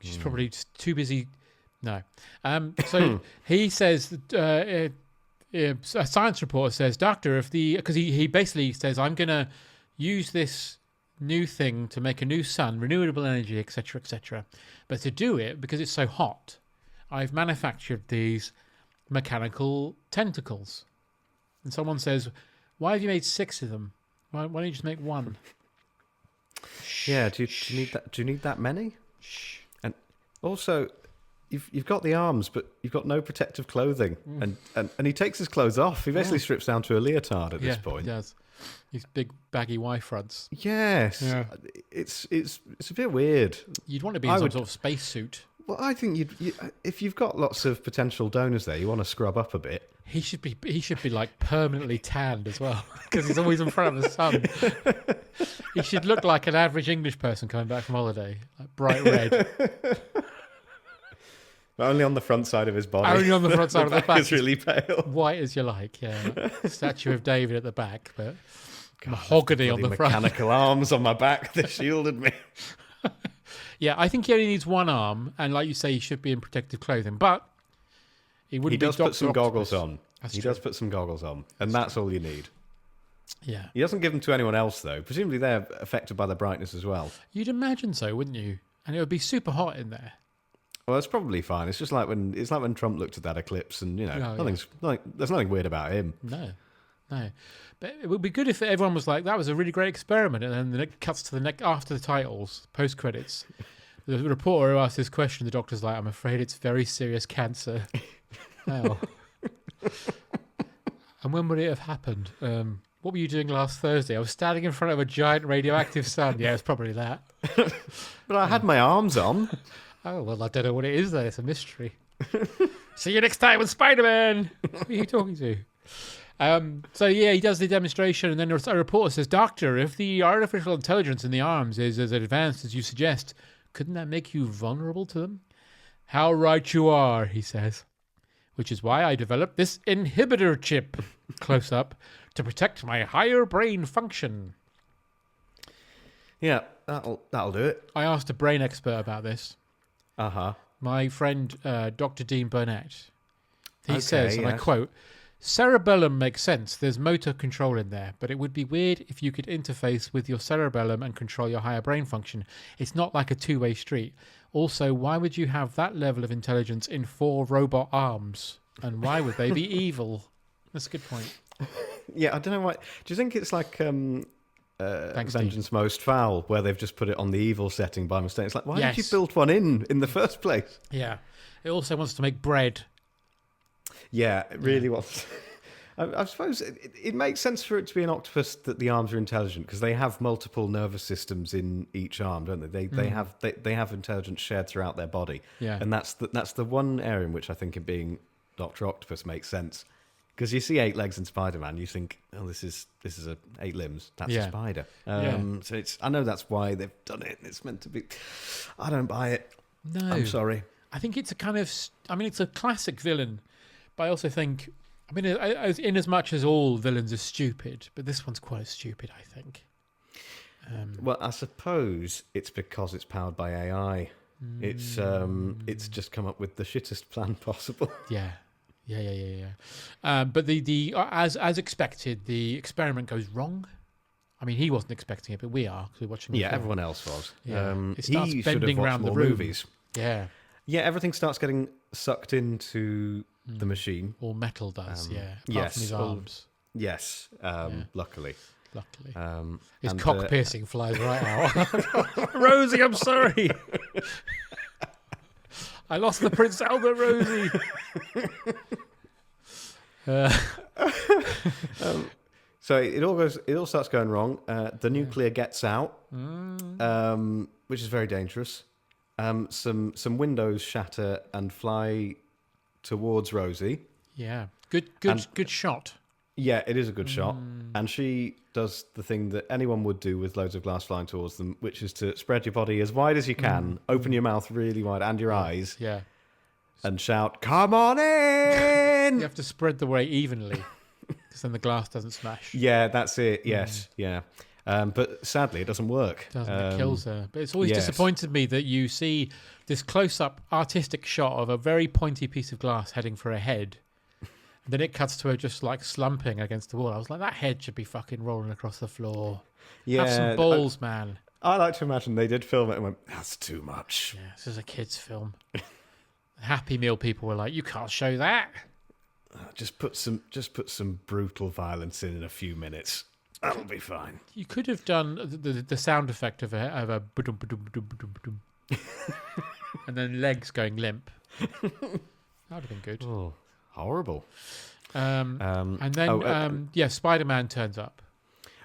She's probably just too busy. No. So he says, a science reporter says, Doctor, because he basically says, I'm going to use this new thing to make a new sun, renewable energy, etc., etc. But to do it, because it's so hot, I've manufactured these mechanical tentacles. And someone says, why have you made 6 of them? Why don't you just make 1? Yeah, do you need that? Do you need that many? And also, you've got the arms, but you've got no protective clothing. And he takes his clothes off. He basically strips down to a leotard at this point. He does. These big baggy Y fronts. Yes, it's a bit weird. You'd want to be in some sort of spacesuit. Well, I think if you've got lots of potential donors there, you want to scrub up a bit. He should be like permanently tanned as well, because he's always in front of the sun. He should look like an average English person coming back from holiday, like bright red. But only on the front side of his body. Only on the front side of the back. Is really pale. White as you like, yeah. Like Statue of David at the back, but mahogany on the front. Mechanical arms on my back that shielded me. Yeah, I think he only needs 1 arm, and like you say, he should be in protective clothing, but he does put some goggles on. He does put some goggles on, and that's all you need. Yeah. He doesn't give them to anyone else, though. Presumably they're affected by the brightness as well. You'd imagine so, wouldn't you? And it would be super hot in there. Well, it's probably fine. It's just like when Trump looked at that eclipse, and there's nothing weird about him. No. But it would be good if everyone was like, that was a really great experiment, and then it cuts to the after the titles, post credits. The reporter who asked this question, the doctor's like, I'm afraid it's very serious cancer. Oh. And when would it have happened? What were you doing last Thursday? I was standing in front of a giant radioactive sun. Yeah, it's probably that. But I had my arms on. Oh, well, I don't know what it is then. It's a mystery. See you next time with Spider-Man. Who are you talking to? So, yeah, he does the demonstration, and then a reporter says, Doctor, if the artificial intelligence in the arms is as advanced as you suggest, couldn't that make you vulnerable to them? How right you are, he says. Which is why I developed this inhibitor chip, close up, to protect my higher brain function. Yeah, that'll do it. I asked a brain expert about this. Uh-huh. My friend, Dr. Dean Burnett. He says, and I quote, cerebellum makes sense. There's motor control in there, but it would be weird if you could interface with your cerebellum and control your higher brain function. It's not like a two-way street. Also, why would you have that level of intelligence in 4 robot arms? And why would they be evil? That's a good point. Yeah, I don't know why. Do you think it's like Thanks, Vengeance Most Foul, where they've just put it on the evil setting by mistake? It's like, why did you build one in the first place? Yeah. It also wants to make bread. Yeah, it really wants. I suppose it makes sense for it to be an octopus that the arms are intelligent, because they have multiple nervous systems in each arm, don't they? They have intelligence shared throughout their body. Yeah. And that's the one area in which I think it being Dr. Octopus makes sense. Because you see 8 legs in Spider-Man, you think, oh, this is 8 limbs. That's a spider. So I know that's why they've done it. It's meant to be. I don't buy it. No, I'm sorry. I think it's a kind of. It's a classic villain, but I also think. In as much as all villains are stupid, but this one's quite stupid, I think. Well, I suppose it's because it's powered by AI. It's just come up with the shittest plan possible. Yeah. But as expected, the experiment goes wrong. I mean, he wasn't expecting it, but we are, because we're watching the film. Everyone else was. Yeah. It starts bending around the room. Movies. Yeah. Yeah, everything starts getting sucked into the machine. Or metal does, apart from his arms. Yes, luckily. His cock piercing flies right out. Rosie, I'm sorry. I lost the Prince Albert, Rosie. So it all starts going wrong. The nuclear gets out, which is very dangerous. Some windows shatter and fly towards Rosie. Yeah, good shot. Yeah, it is a good shot. And she does the thing that anyone would do with loads of glass flying towards them, which is to spread your body as wide as you can, open your mouth really wide and your eyes, and shout, "Come on in!" You have to spread the weight evenly, because then the glass doesn't smash. Yeah, that's it. Yes, yeah. But sadly, it doesn't work. It kills her. But it's always disappointed me that you see this close-up artistic shot of a very pointy piece of glass heading for a head. And then it cuts to her just like slumping against the wall. I was like, that head should be fucking rolling across the floor. Yeah, have some balls, man. I like to imagine they did film it and went, "That's too much." Yeah, this is a kid's film. Happy Meal people were like, "You can't show that." Just put some brutal violence in a few minutes. That'll be fine. You could have done the sound effect of a ba-dum, ba-dum, ba-dum, ba-dum, ba-dum. And then legs going limp. That would have been good. Oh, horrible. And then, Spider-Man turns up.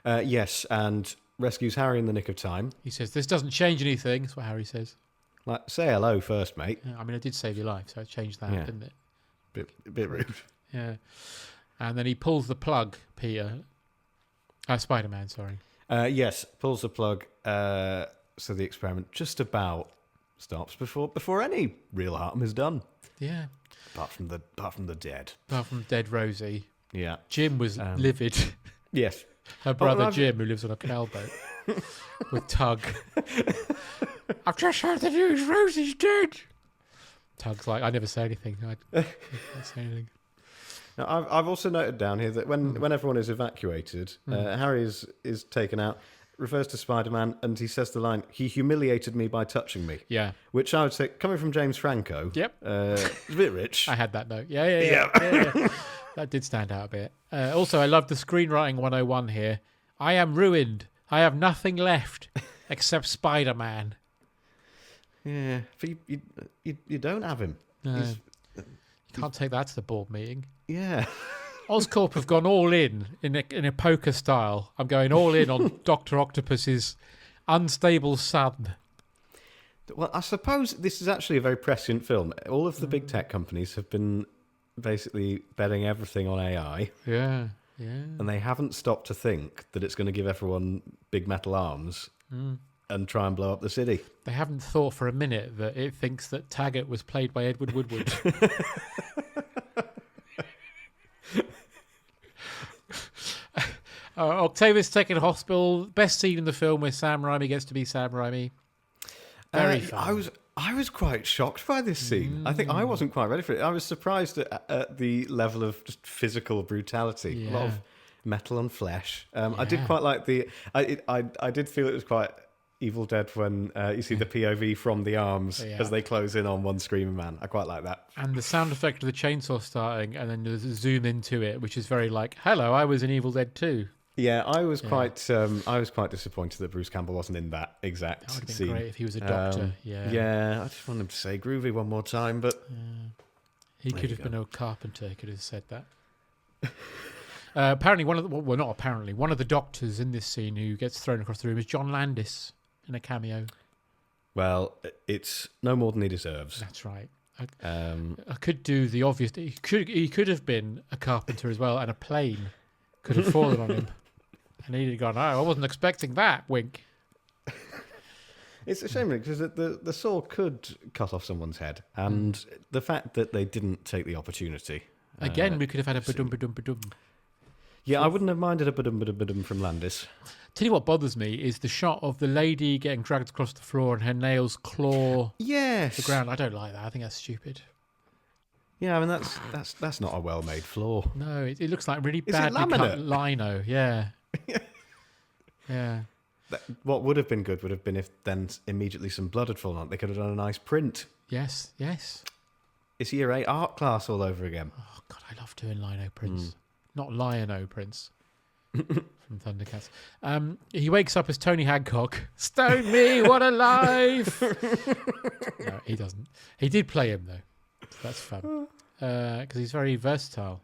Yes, and rescues Harry in the nick of time. He says, "This doesn't change anything." That's what Harry says. Like, say hello first, mate. Yeah, I mean, I did save your life, so I changed that, didn't it? Bit rude. Yeah. And then he pulls the plug, Peter. Spider-Man, sorry. Yes, pulls the plug, so the experiment just about stops before any real harm is done. Yeah. Apart from the dead. Apart from dead Rosie. Yeah. Jim was livid. Yes. Her brother Jim, who lives on a canal boat with Tug. "I've just heard the news, Rosie's dead." Tug's like, "I never say anything. I don't say anything." Now, I've also noted down here that when everyone is evacuated, Harry is taken out, refers to Spider-Man, and he says the line, "He humiliated me by touching me." Yeah. Which I would say, coming from James Franco, it's a bit rich. I had that note. Yeah. That did stand out a bit. Also, I love the screenwriting 101 here. "I am ruined. I have nothing left except Spider-Man." Yeah, but you don't have him. No. You can't take that to the board meeting. Yeah. Oscorp have gone all in a poker style. I'm going all in on Dr. Octopus's unstable son. Well, I suppose this is actually a very prescient film. All of the big tech companies have been basically betting everything on AI. Yeah. And they haven't stopped to think that it's going to give everyone big metal arms and try and blow up the city. They haven't thought for a minute that it thinks that Taggart was played by Edward Woodward. Octavius taken to hospital. Best scene in the film where Sam Raimi gets to be Sam Raimi. Very fun. I was quite shocked by this scene. I think I wasn't quite ready for it. I was surprised at the level of just physical brutality. Yeah. A lot of metal and flesh. I did quite like I did feel it was quite Evil Dead when you see the POV from the arms as they close in on one screaming man. I quite like that. And the sound effect of the chainsaw starting, and then there's a zoom into it, which is very like, "Hello, I was in Evil Dead 2." Yeah, I was quite disappointed that Bruce Campbell wasn't in that exact That would have been scene. great if he was a doctor. Yeah, I just want him to say groovy one more time, but he could have been a carpenter. He could have said that. Apparently, one of the doctors in this scene who gets thrown across the room is John Landis in a cameo. Well, it's no more than he deserves. That's right. I could do the obvious. He could have been a carpenter as well, and a plane could have fallen on him, and he'd have gone, "Oh, I wasn't expecting that." Wink. It's a shame because the saw could cut off someone's head, and the fact that they didn't take the opportunity. Again, we could have had a badum badum badum. Yeah, I wouldn't have minded a badum badum badum from Landis. Tell you what bothers me is the shot of the lady getting dragged across the floor and her nails claw the ground. I don't like that. I think that's stupid. Yeah, I mean that's not a well-made floor. No, it looks like really badly cut lino. Yeah. Yeah. What would have been good would have been if then immediately some blood had fallen on it. They could have done a nice print. Yes. It's year 8 art class all over again. Oh God, I love doing lino prints. Not Lion-O prints. From Thundercats. He wakes up as Tony Hancock. Stone me, what a life! No, he doesn't. He did play him though. So that's fun. Because he's very versatile.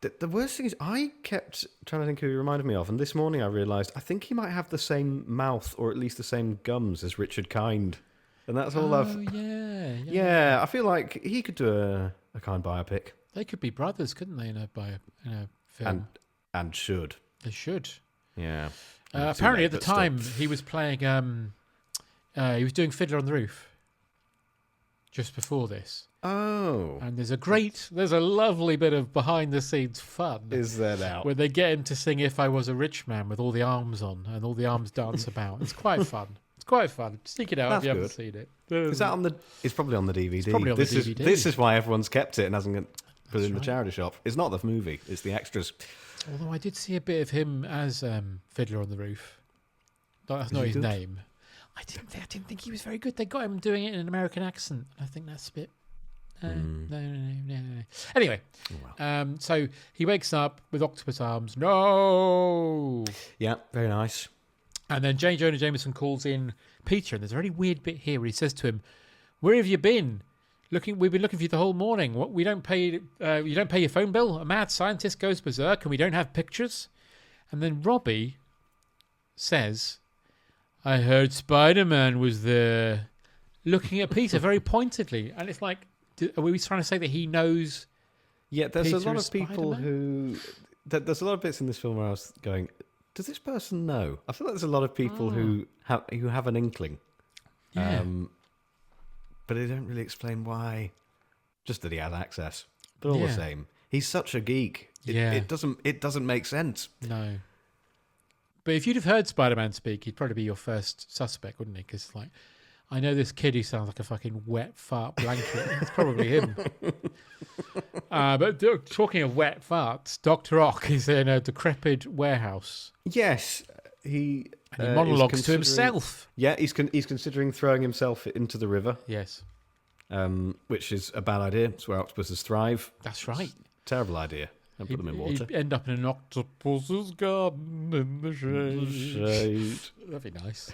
The worst thing is I kept trying to think who he reminded me of, and this morning I realised I think he might have the same mouth or at least the same gums as Richard Kind. And that's all Yeah. I feel like he could do a Kind biopic. They could be brothers, couldn't they, in a film. And should. They should. Yeah. Apparently, at the time, he was playing. He was doing Fiddler on the Roof. Just before this. Oh. And there's a lovely bit of behind the scenes fun. Is there now? Where they get him to sing "If I Was a Rich Man" with all the arms on and all the arms dance about. It's quite fun. Seek it out if you haven't seen it. Is that on the? It's probably on the DVD. It's probably on the DVD. This is why everyone's kept it and hasn't put it in the charity shop. It's not the movie. It's the extras. Although I did see a bit of him as Fiddler on the Roof. That's not his name. I didn't think he was very good. They got him doing it in an American accent. I think that's a bit. No. Anyway, so he wakes up with octopus arms. No. Yeah, very nice. And then J. Jonah Jameson calls in Peter, and there's a really weird bit here where he says to him, "Where have you been? We've been looking for you the whole morning. What? We don't pay. You don't pay your phone bill. A mad scientist goes berserk, and we don't have pictures." And then Robbie says, "I heard Spider-Man was there," looking at Peter very pointedly, and it's like, are we trying to say that he knows? Yeah, there's Peter a lot of people Spider-Man? who. There's a lot of bits in this film where I was going, does this person know? I feel like there's a lot of people who have an inkling. Yeah. But they don't really explain why. Just that he has access. But all the same, he's such a geek. It doesn't make sense. No. But if you'd have heard Spider-Man speak, he'd probably be your first suspect, wouldn't he? Because, like, I know this kid who sounds like a fucking wet fart blanket. It's probably him. But talking of wet farts, Dr. Ock is in a decrepit warehouse. Yes, he monologues to himself. Yeah, he's considering throwing himself into the river. Yes. Which is a bad idea. It's where octopuses thrive. That's right. Terrible idea. Don't put them in water. He'd end up in an octopus's garden in the shade. That'd be nice.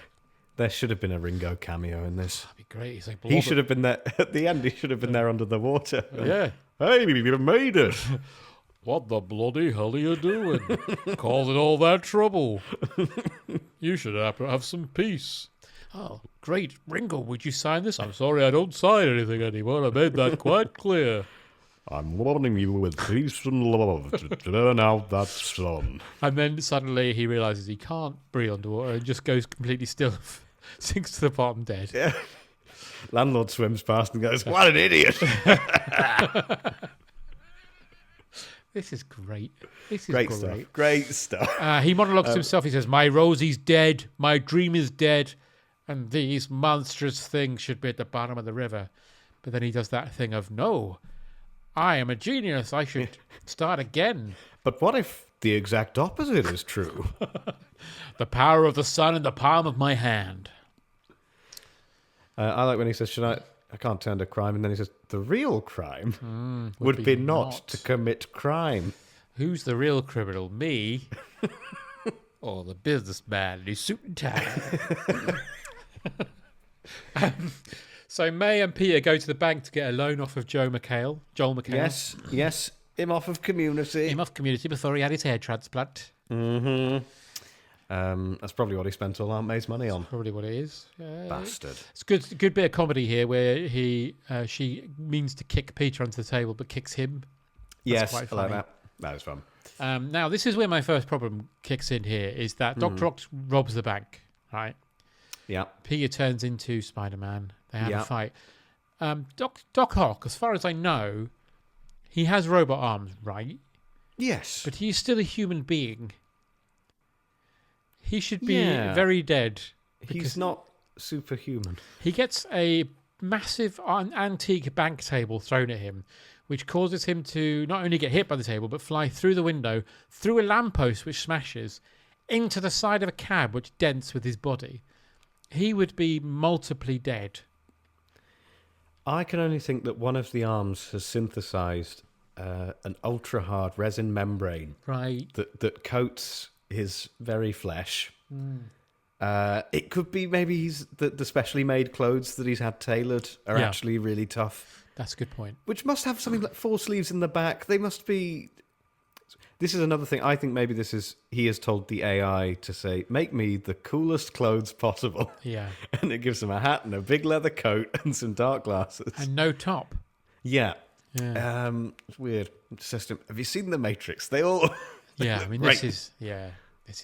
There should have been a Ringo cameo in this. That'd be great. He's like, he should have been there at the end. He should have been there under the water. Yeah. Hey, you made it. What the bloody hell are you doing? Causing all that trouble. You should have some peace. Oh, great. Ringo, would you sign this? I'm sorry, I don't sign anything anymore. I made that quite clear. I'm warning you with peace and love to turn out that sun. And then suddenly he realises he can't breathe underwater and just goes completely still, sinks to the bottom dead. Yeah. Landlord swims past and goes, "What an idiot!" This is great. Great stuff. He monologues to himself. He says, "My Rosie's dead. My dream is dead. And these monstrous things should be at the bottom of the river." But then he does that thing of, "No, I am a genius. I should start again." But what if the exact opposite is true? The power of the sun in the palm of my hand. I like when he says, I can't turn to crime. And then he says, the real crime would be not to commit crime. Who's the real criminal? Me? Or the businessman in his suit and tie? So May and Peter go to the bank to get a loan off of Joel McHale. Yes. Him off of Community. Before he had his hair transplant. Mm-hmm. That's probably what he spent all Aunt May's money on. Probably what it is. Bastard. It's good bit of comedy here where she means to kick Peter onto the table but kicks him. That's I like that. That was fun. Now, this is where my first problem kicks in here, is that Dr. Ock robs the bank, right? Yeah. Peter turns into Spider-Man. They have a fight. Doc Ock, as far as I know, he has robot arms, right? Yes. But he's still a human being. He should be very dead. He's not superhuman. He gets a massive antique bank table thrown at him, which causes him to not only get hit by the table, but fly through the window, through a lamppost which smashes, into the side of a cab which dents with his body. He would be multiply dead. I can only think that one of the arms has synthesized an ultra-hard resin membrane that coats his very flesh. It could be maybe the specially made clothes that he's had tailored are actually really tough. That's a good point. Which must have something like 4 sleeves in the back. They must be... This is another thing. I think maybe he has told the AI to say, make me the coolest clothes possible. Yeah. And it gives him a hat and a big leather coat and some dark glasses. And no top. Yeah. Yeah. It's weird. System. Have you seen The Matrix? They all. Yeah, I mean, Right. this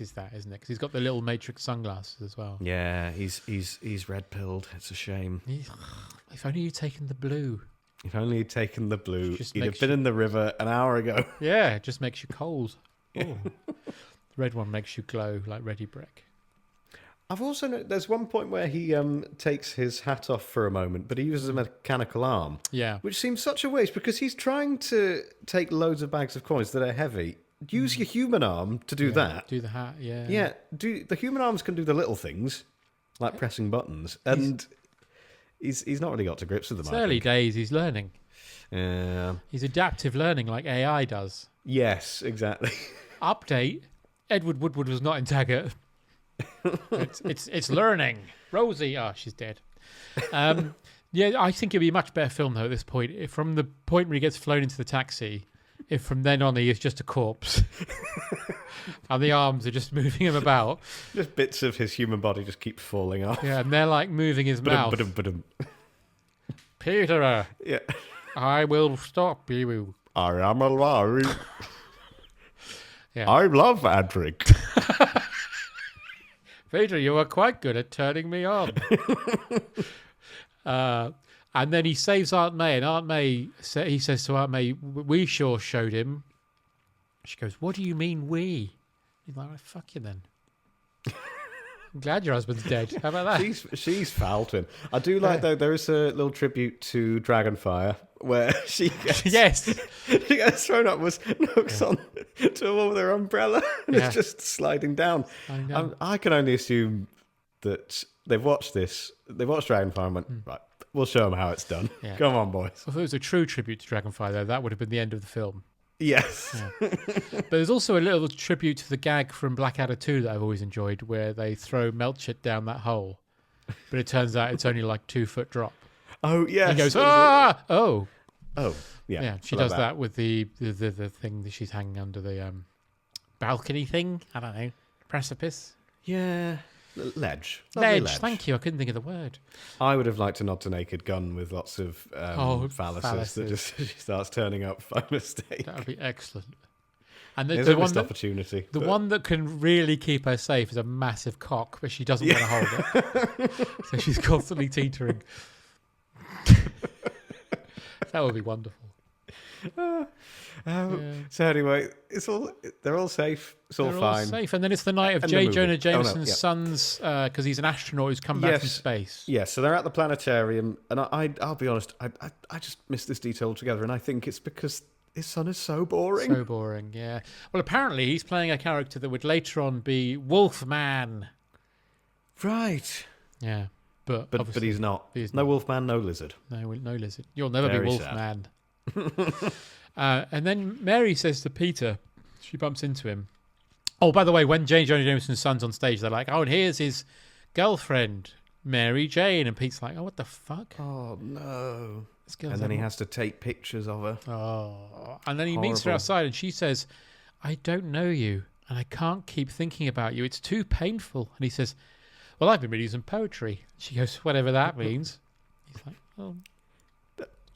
is that, isn't it? Because he's got the little Matrix sunglasses as well. Yeah, he's red pilled. It's a shame. If only you'd taken the blue. If only he'd taken the blue, Just he'd have makes been in the river an hour ago. Yeah, it just makes you cold. Oh. The red one makes you glow like ready brick. I've also noticed there's one point where he takes his hat off for a moment, but he uses a mechanical arm. Yeah. Which seems such a waste because he's trying to take loads of bags of coins that are heavy. Use your human arm to do that. Do the hat, yeah. Yeah, the human arms can do the little things, like pressing buttons, and he's not really got to grips with them. It's early days, he's learning. Yeah. He's adaptive learning like AI does. Yes, exactly. Update, Edward Woodward was not in Taggart. It's learning. Rosie, she's dead. Yeah, I think it'd be a much better film though at this point. If from the point where he gets flown into the taxi, if from then on he is just a corpse, and the arms are just moving him about. Just bits of his human body just keep falling off. Yeah, and they're like moving his mouth. Peter, yeah. I will stop you. I am alive. Yeah. I love Adric. Peter, you are quite good at turning me on. And then he saves Aunt May, and Aunt May, he says to Aunt May, we sure showed him. She goes, what do you mean we? He's like, well, fuck you then. I'm glad your husband's dead. How about that? She's foul to him. I do like, though, there is a little tribute to Dragonfire where she gets, she gets thrown up with knocks on to a wall with her umbrella and it's just sliding down. I can only assume that they've watched Dragonfire and went, right, we'll show them how it's done. Yeah. Come on, boys. If it was a true tribute to Dragonfire, though, that would have been the end of the film. Yes. Yeah. But there's also a little tribute to the gag from Blackadder 2 that I've always enjoyed, where they throw Melchett down that hole, but it turns out it's only like 2 foot drop. Oh, yes. He goes, oh. Oh, yeah. Yeah, she does that with the thing that she's hanging under the balcony thing. I don't know. Precipice. Yeah. Ledge. Ledge. Thank you. I couldn't think of the word. I would have liked a Nod to Naked gun with lots of phalluses that just she starts turning up by mistake. That would be excellent. And the one opportunity. The one that can really keep her safe is a massive cock, but she doesn't want to hold it. So she's constantly teetering. That would be wonderful. So anyway, they're all safe. It's all fine. Safe, and then it's the night of J. Jonah Jameson's son's, because he's an astronaut who's come back from space. Yes, so they're at the planetarium, and I'll be honest, I just missed this detail altogether, and I think it's because his son is so boring. So boring, yeah. Well, apparently he's playing a character that would later on be Wolfman. Right. Yeah, but he's not. No Wolfman, no lizard. No lizard. You'll never be Wolfman. And then Mary says to Peter, she bumps into him. Oh, by the way, when J. Jonah Jameson's son's on stage, they're like, oh, and here's his girlfriend, Mary Jane. And Pete's like, oh, what the fuck? Oh, no. And then he has to take pictures of her. Oh. And then he meets her outside and she says, I don't know you and I can't keep thinking about you. It's too painful. And he says, well, I've been reading some poetry. She goes, whatever that means. He's like, oh.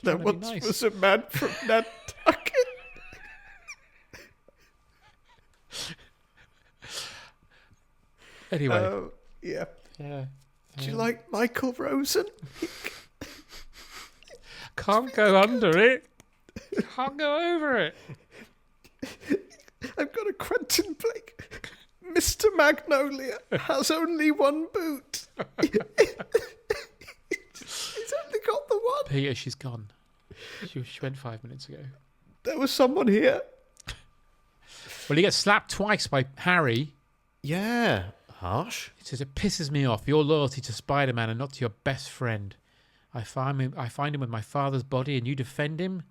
That once was a man from Nantucket. Anyway. Yeah. Yeah. Do you like Michael Rosen? Can't go under it. Can't go over it. I've got a Quentin Blake. Mr. Magnolia has only one boot. He's only got the one. Peter, she's gone. She went 5 minutes ago. There was someone here. Well, he gets slapped twice by Harry. Yeah. Harsh. He says, it pisses me off, your loyalty to Spider-Man and not to your best friend. I find him with my father's body and you defend him?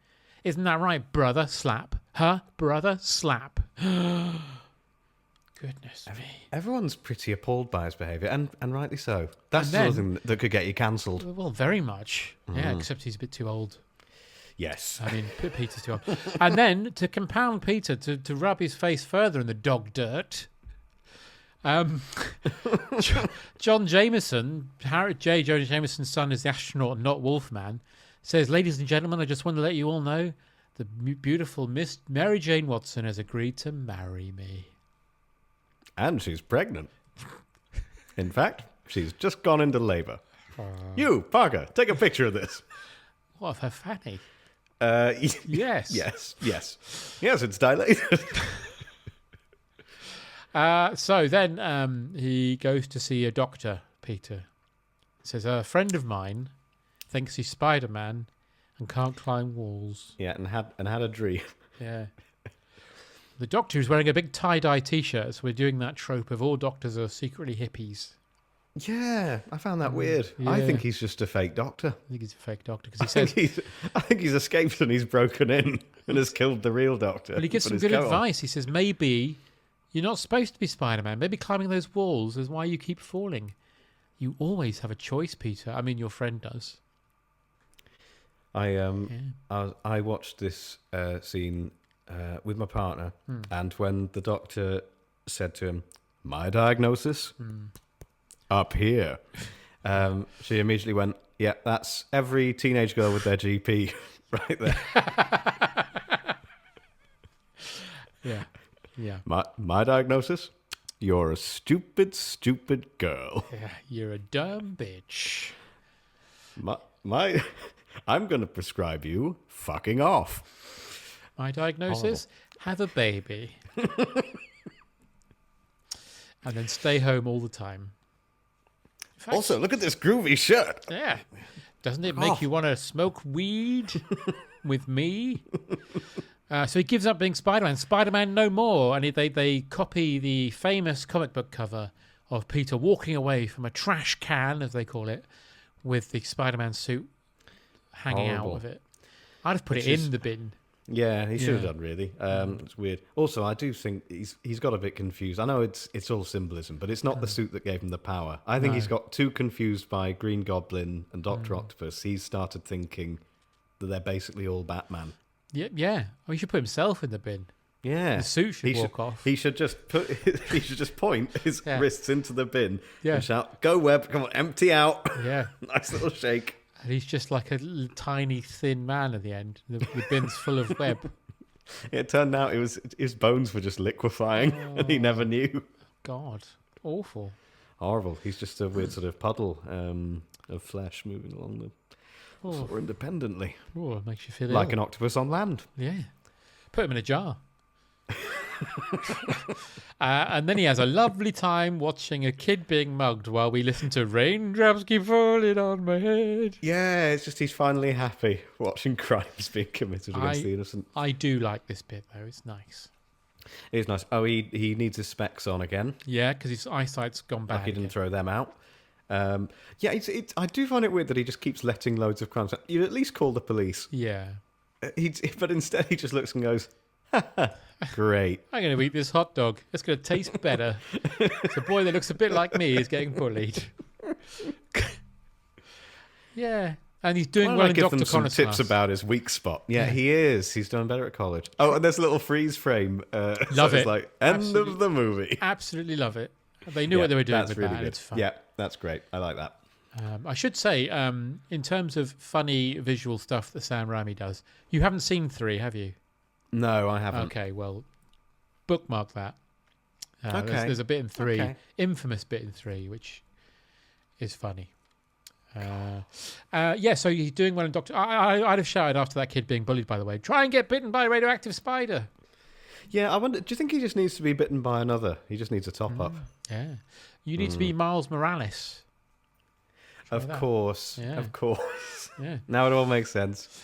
Isn't that right, brother? Slap. Huh? Brother? Slap. Goodness me. Everyone's pretty appalled by his behaviour, and rightly so. That's something that could get you cancelled. Well, very much. Yeah, except he's a bit too old. Yes. I mean, Peter's too old. And then, to compound Peter, to rub his face further in the dog dirt, John Jameson, J. Jonah Jameson's son, is the astronaut, not Wolfman, Says, ladies and gentlemen, I just want to let you all know the beautiful Miss Mary Jane Watson has agreed to marry me. And she's pregnant. In fact, she's just gone into labour. You, Parker, take a picture of this. What of her fanny? Yes. Yes, it's dilated. So then he goes to see a doctor, Peter. Says, a friend of mine thinks he's Spider-Man and can't climb walls. Yeah, and had a dream. Yeah. The doctor is wearing a big tie-dye T-shirt, so we're doing that trope of all doctors are secretly hippies. Yeah, I found that weird. Yeah. I think he's just a fake doctor. I think he's a fake doctor because he says... I think he's escaped and he's broken in and has killed the real doctor. But he gives some good advice. He says, maybe you're not supposed to be Spider-Man. Maybe climbing those walls is why you keep falling. You always have a choice, Peter. I mean, your friend does. I watched this scene with my partner, and when the doctor said to him, "My diagnosis up here," she immediately went, "Yeah, that's every teenage girl with their GP right there." Yeah. My diagnosis. You're a stupid, stupid girl. Yeah, you're a dumb bitch. I'm going to prescribe you fucking off. My diagnosis? Have a baby. And then stay home all the time. In fact, Also, look at this groovy shirt. Yeah. Doesn't it make you want to smoke weed with me? So he gives up being Spider-Man. Spider-Man no more. And they copy the famous comic book cover of Peter walking away from a trash can, as they call it, with the Spider-Man suit hanging out of it. I'd have put it in the bin. Yeah, he should have done, really. It's weird. Also, I do think he's got a bit confused. I know it's all symbolism, but it's not the suit that gave him the power. I think he's got too confused by Green Goblin and Dr. Octopus. He's started thinking that they're basically all Batman. Yeah. Oh, he should put himself in the bin. Yeah, the suit should walk off. He should just point his wrists into the bin and shout, "Go Webb! Come on, empty out!" Yeah, nice little shake. And he's just like a tiny, thin man at the end. The bin's full of web. It turned out his bones were just liquefying, and he never knew. God, awful, horrible. He's just a weird sort of puddle of flesh moving along the floor independently. Oh, it makes you feel like ill. An octopus on land. Yeah, put him in a jar. And then he has a lovely time watching a kid being mugged while we listen to Raindrops Keep Falling on My Head. Yeah, it's just he's finally happy watching crimes being committed against the innocent. I do like this bit, though. It's nice. It is nice. Oh, he needs his specs on again. Yeah, because his eyesight's gone bad. Like he didn't throw them out. I do find it weird that he just keeps letting loads of crimes. You'd at least call the police. Yeah. But instead he just looks and goes, great. I'm going to eat this hot dog. It's going to taste better. The boy that looks a bit like me is getting bullied. Yeah. And he's doing well in Dr. Give them some Connor's tips class. about his weak spot. Yeah, he is. He's done better at college. Oh, and there's a little freeze frame. Love it. It's like, end of the movie. Absolutely love it. They knew what they were doing with really that. Good. It's fun. Yeah, that's great. I like that. I should say, in terms of funny visual stuff that Sam Raimi does, you haven't seen 3, have you? No, I haven't. Okay, well, bookmark that. Okay. There's a bit in 3, infamous bit in 3, which is funny. So he's doing well in Doctor. I'd have shouted after that kid being bullied, by the way. Try and get bitten by a radioactive spider. Yeah, I wonder, do you think he just needs to be bitten by another? He just needs a top up. Yeah. You need to be Miles Morales. Of course. Yeah. Now it all makes sense.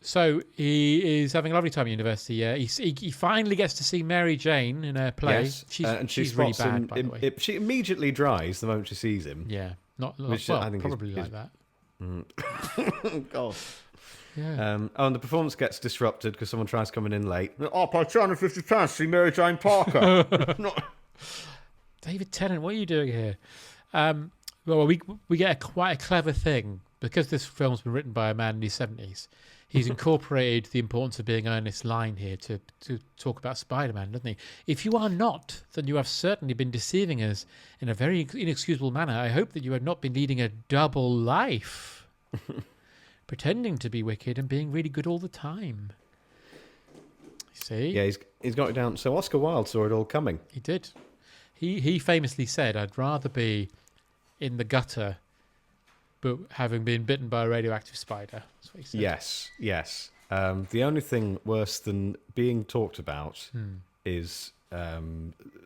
So he is having a lovely time at university. Yeah, he finally gets to see Mary Jane in her play. Yes, she's really bad, by the way. She immediately dries the moment she sees him. Yeah, I think probably like that. God. Yeah. And the performance gets disrupted because someone tries coming in late. Oh, pay £250 to see Mary Jane Parker. David Tennant, what are you doing here? Well, we get quite a clever thing because this film's been written by a man in his 70s. He's incorporated the importance of being Ernest Line here to talk about Spider-Man, doesn't he? If you are not, then you have certainly been deceiving us in a very inexcusable manner. I hope that you have not been leading a double life. pretending to be wicked and being really good all the time. See? Yeah, he's got it down. So Oscar Wilde saw it all coming. He did. He famously said, "I'd rather be in the gutter, but having been bitten by a radioactive spider." That's what he said. Yes. The only thing worse than being talked about is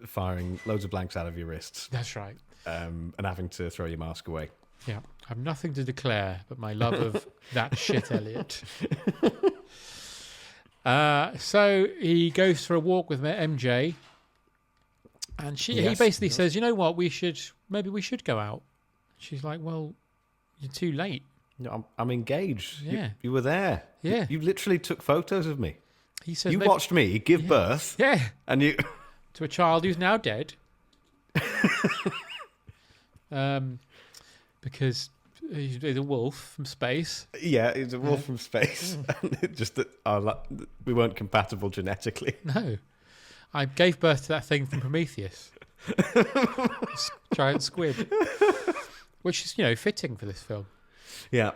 firing loads of blanks out of your wrists. That's right. And having to throw your mask away. Yeah, I've nothing to declare but my love of that shit, Elliot. So he goes for a walk with MJ, and he basically says, "You know what? Maybe we should go out." She's like, "Well, you're too late." No, I'm engaged. Yeah, you were there. Yeah, you literally took photos of me. He says, "You watched me give birth." Yeah, and you to a child who's now dead. Because he's a wolf from space. Yeah, he's a wolf from space. Just that we weren't compatible genetically. No. I gave birth to that thing from Prometheus. Giant squid. Which is, fitting for this film. Yeah,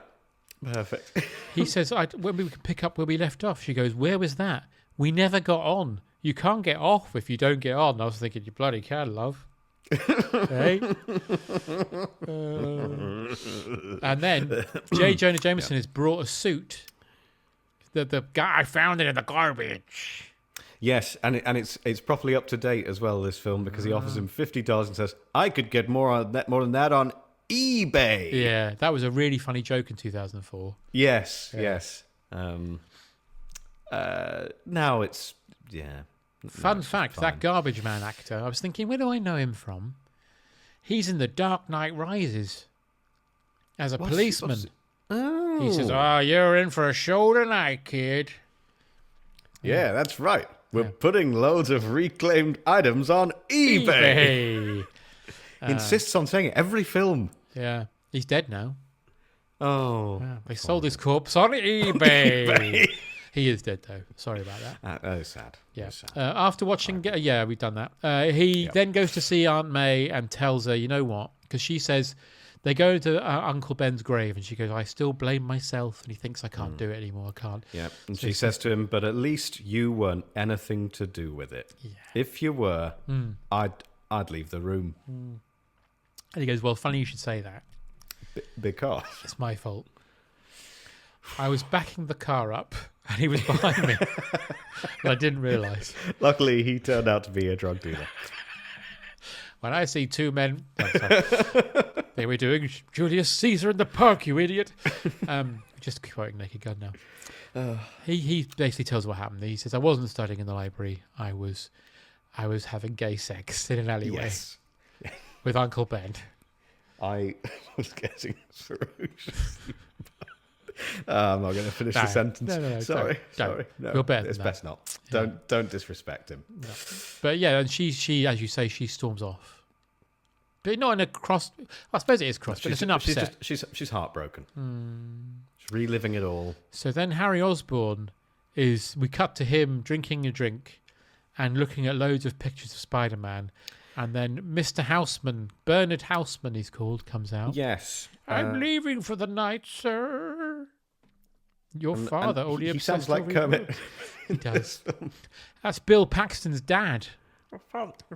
perfect. He says, when we can pick up where we left off, she goes, "Where was that? We never got on. You can't get off if you don't get on." I was thinking, you bloody can, love. Hey? And then J. Jonah Jameson has brought a suit. The guy, I found it in the garbage. Yes, and it's properly up to date as well, this film, because he offers him $50 and says, "I could get more than that on eBay." Yeah, that was a really funny joke in 2004. Yes. Now it's Fun fact, that Garbage Man actor, I was thinking, where do I know him from? He's in The Dark Knight Rises as a policeman. He says, "You're in for a show tonight, kid." Yeah, that's right. We're putting loads of reclaimed items on eBay. He insists on saying it every film. Yeah, he's dead now. Oh. Yeah, they sold his corpse on eBay. He is dead, though. Sorry about that. That is sad. Yeah. After watching... we've done that. He then goes to see Aunt May and tells her, you know what? Because she says... They go to Uncle Ben's grave and she goes, "I still blame myself." And he thinks, "I can't do it anymore. I can't." Yeah. And she says to him, "But at least you weren't anything to do with it. Yeah. If you were, I'd leave the room." And he goes, "Well, funny you should say that. Because it's my fault. I was backing the car up and he was behind me. And I didn't realise." Luckily, he turned out to be a drug dealer. "When I see two men..." "They were doing Julius Caesar in the park, you idiot." Just quoting Naked Gun now. He basically tells what happened. He says, "I wasn't studying in the library. I was having gay sex in an alleyway with Uncle Ben. I was getting ferocious." I'm not going to finish the sentence. No, sorry. No, you're better. It's best not. Don't disrespect him. No. But yeah, and she, as you say, she storms off. But not in a cross. I suppose it is cross, but it's an upset. She's heartbroken. She's reliving it all. So then Harry Osborn we cut to him drinking a drink and looking at loads of pictures of Spider-Man. And then Mr. Houseman, Bernard Houseman he's called, comes out. Yes. "I'm leaving for the night, sir. Your father only he obsessed sounds like over Kermit. He does. That's Bill Paxton's dad. Your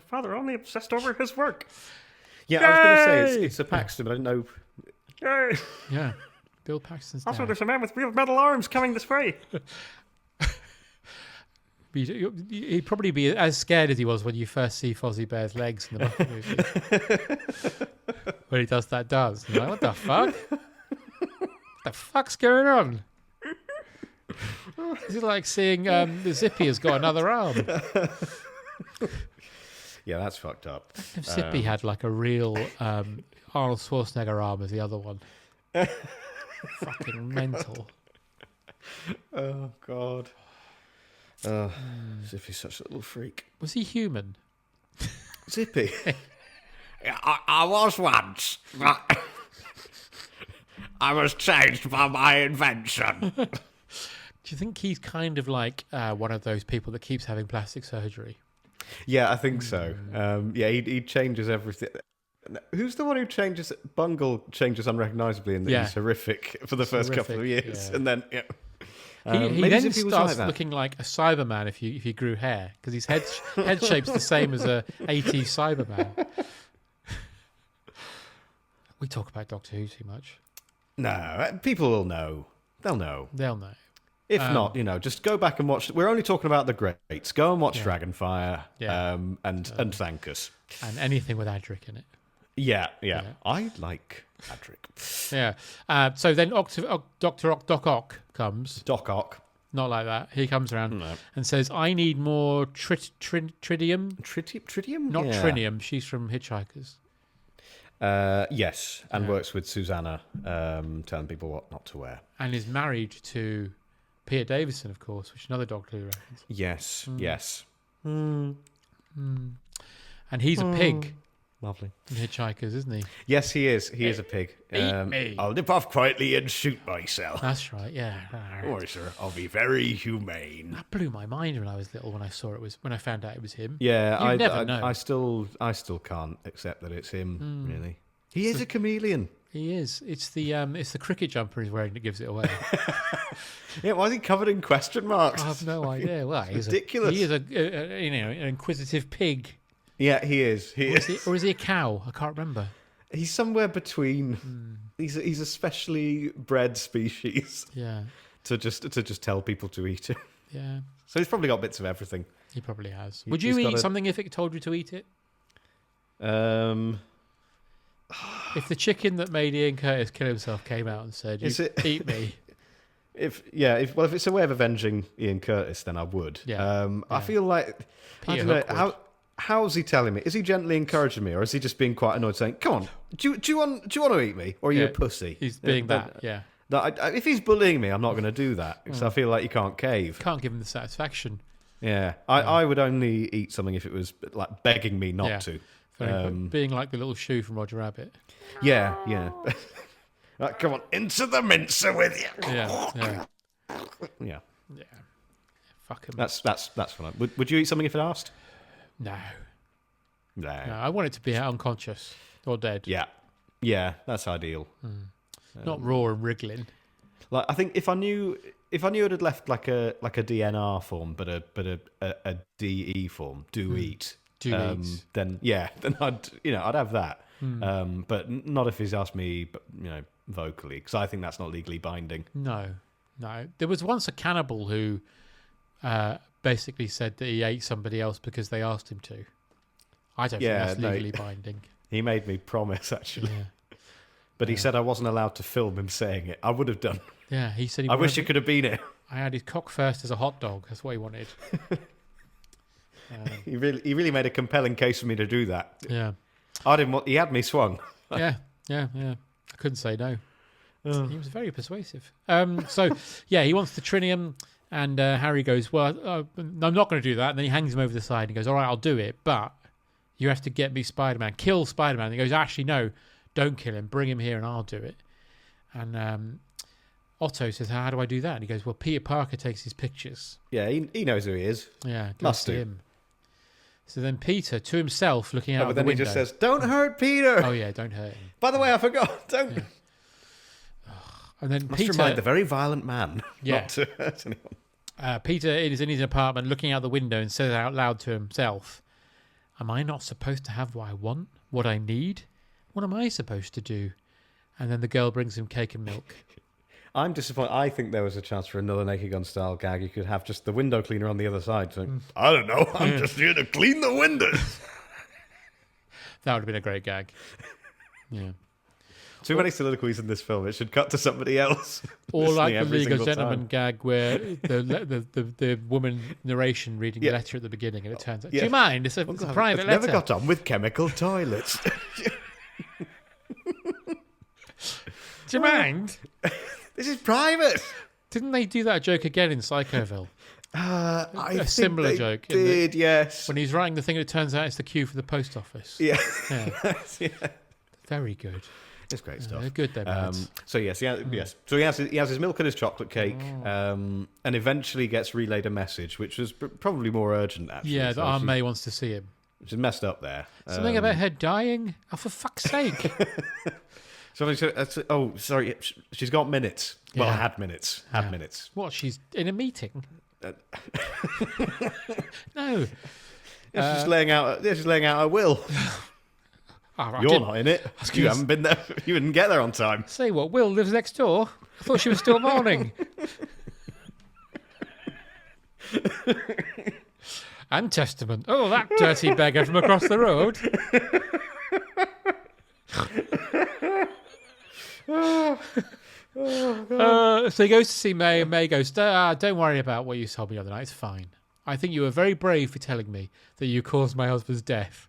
father only obsessed over his work." Yeah, I was going to say it's a Paxton, but I didn't know. Yay! Yeah, Bill Paxton's dad. Also, there's a man with real metal arms coming this way. He'd probably be as scared as he was when you first see Fozzie Bear's legs in the Muppet movie. When he does that dance. You're like, what the fuck? What the fuck's going on? Is it like seeing the Zippy has got another arm? Yeah, that's fucked up. If Zippy had like a real Arnold Schwarzenegger arm as the other one. Fucking mental. Oh, God. Zippy's such a little freak. Was he human? Zippy? I was once, but I was changed by my invention. Do you think he's kind of like one of those people that keeps having plastic surgery? Yeah, I think so. Yeah, he changes everything. Who's the one who changes? Bungle changes unrecognisably and he's horrific for the first couple of years, and then he then starts looking like a Cyberman if you grew hair, because his head shape's the same as a 80s Cyberman. We talk about Doctor Who too much. No, people will know. They'll know. If not, just go back and watch. We're only talking about the greats. Go and watch Dragonfire, and thank us. And anything with Adric in it. Yeah. I like Adric. Yeah. So then Dr. Doc Ock comes. Doc Ock. Not like that. He comes around and says, I need more tritium. Tritium? Not trinium. She's from Hitchhikers. Yes, and works with Susanna, telling people what not to wear. And is married to Peter Davison, of course, which is another Doctor Who reference. Yes. And he's a pig. Lovely. In Hitchhikers, isn't he? Yes, he is. He is a pig. Eat me. I'll nip off quietly and shoot myself. That's right, yeah. Or, sir, I'll be very humane. That blew my mind when I was little, when I found out it was him. Yeah, I never know. I still can't accept that it's him, really. He is a chameleon. He is. It's the cricket jumper he's wearing that gives it away. Yeah, why is he covered in question marks? I have no idea. Well, he's ridiculous. He is an inquisitive pig. Yeah, he is. Or is he a cow? I can't remember. He's somewhere between. He's a specially bred species. Yeah. To just tell people to eat it. Yeah. So he's probably got bits of everything. He probably has. Would you eat something if it told you to eat it? If the chicken that made Ian Curtis kill himself came out and said, "Eat me," if it's a way of avenging Ian Curtis, then I would. Yeah. I feel like Peter Hook would. How's he telling me? Is he gently encouraging me, or is he just being quite annoyed, saying, "Come on, do you want to eat me, or are you a pussy?" He's being that. Yeah. If he's bullying me, I'm not going to do that because I feel like you can't cave. Can't give him the satisfaction. Yeah, I would only eat something if it was like begging me not to. Being like the little shoe from Roger Rabbit. Yeah. Right, come on, into the mincer with you. Yeah. Fuck him. That's fine. Would you eat something if it asked? No. No. I want it to be unconscious or dead. Yeah, that's ideal. Not raw and wriggling. Like, I think if I knew it had left like a DNR form, but a DE form, eat. Then I'd have that. But not if he's asked me, vocally, because I think that's not legally binding. No. There was once a cannibal who basically said that he ate somebody else because they asked him to. I don't think that's legally binding. He made me promise, actually. Yeah. But he said I wasn't allowed to film him saying it. I would have done. Yeah, he said I wish it could have been it. I had his cock first as a hot dog. That's what he wanted. He really made a compelling case for me to do that. Yeah. I didn't want. He had me swung. Yeah. I couldn't say no. He was very persuasive. He wants the trinium, and Harry goes, "Well, I'm not going to do that." And then he hangs him over the side and goes, "All right, I'll do it, but you have to get me Spider-Man. Kill Spider-Man." And he goes, "Actually, no, don't kill him. Bring him here, and I'll do it." And Otto says, "How do I do that?" And he goes, "Well, Peter Parker takes his pictures." Yeah, he knows who he is. Yeah, goes to him. So then Peter, to himself, looking out of the window. But then he just says, "Don't hurt Peter." Oh yeah, don't hurt him. By the way, I forgot. Don't. Yeah. And then Must Peter, remind the very violent man not to hurt anyone. Peter is in his apartment, looking out the window, and says out loud to himself, "Am I not supposed to have what I want, what I need? What am I supposed to do?" And then the girl brings him cake and milk. I'm disappointed. I think there was a chance for another Naked Gun style gag. You could have just the window cleaner on the other side. So, I don't know. I'm just here to clean the windows. That would have been a great gag. Yeah. Too many soliloquies in this film. It should cut to somebody else. Or like the League of Gentlemen gag where the woman narration reading the letter at the beginning, and it turns out, "Do you mind? It's a private letter." Never got on with chemical toilets. Do you mind? This is private. Didn't they do that joke again in Psychoville? A similar joke. Did yes. When he's writing the thing, it turns out it's the queue for the post office. Yeah. Very good. It's great stuff. They're good, then. So yes, So he has his milk and his chocolate cake, and eventually gets relayed a message, which was probably more urgent. Actually, Yeah, that Aunt May wants to see him. She's messed up there. Something about her dying? Oh, for fuck's sake. Sorry. She's got minutes. Well, Yeah. had minutes. Had minutes. What, she's in a meeting? No. Yeah, she's laying out her will. You're not in it. You haven't been there. You didn't get there on time. Say what? Will lives next door? I thought she was still mourning. And Testament. Oh, that dirty beggar from across the road. So he goes to see May, and May goes, don't worry about what you told me the other night. It's fine. I think you were very brave for telling me that you caused my husband's death.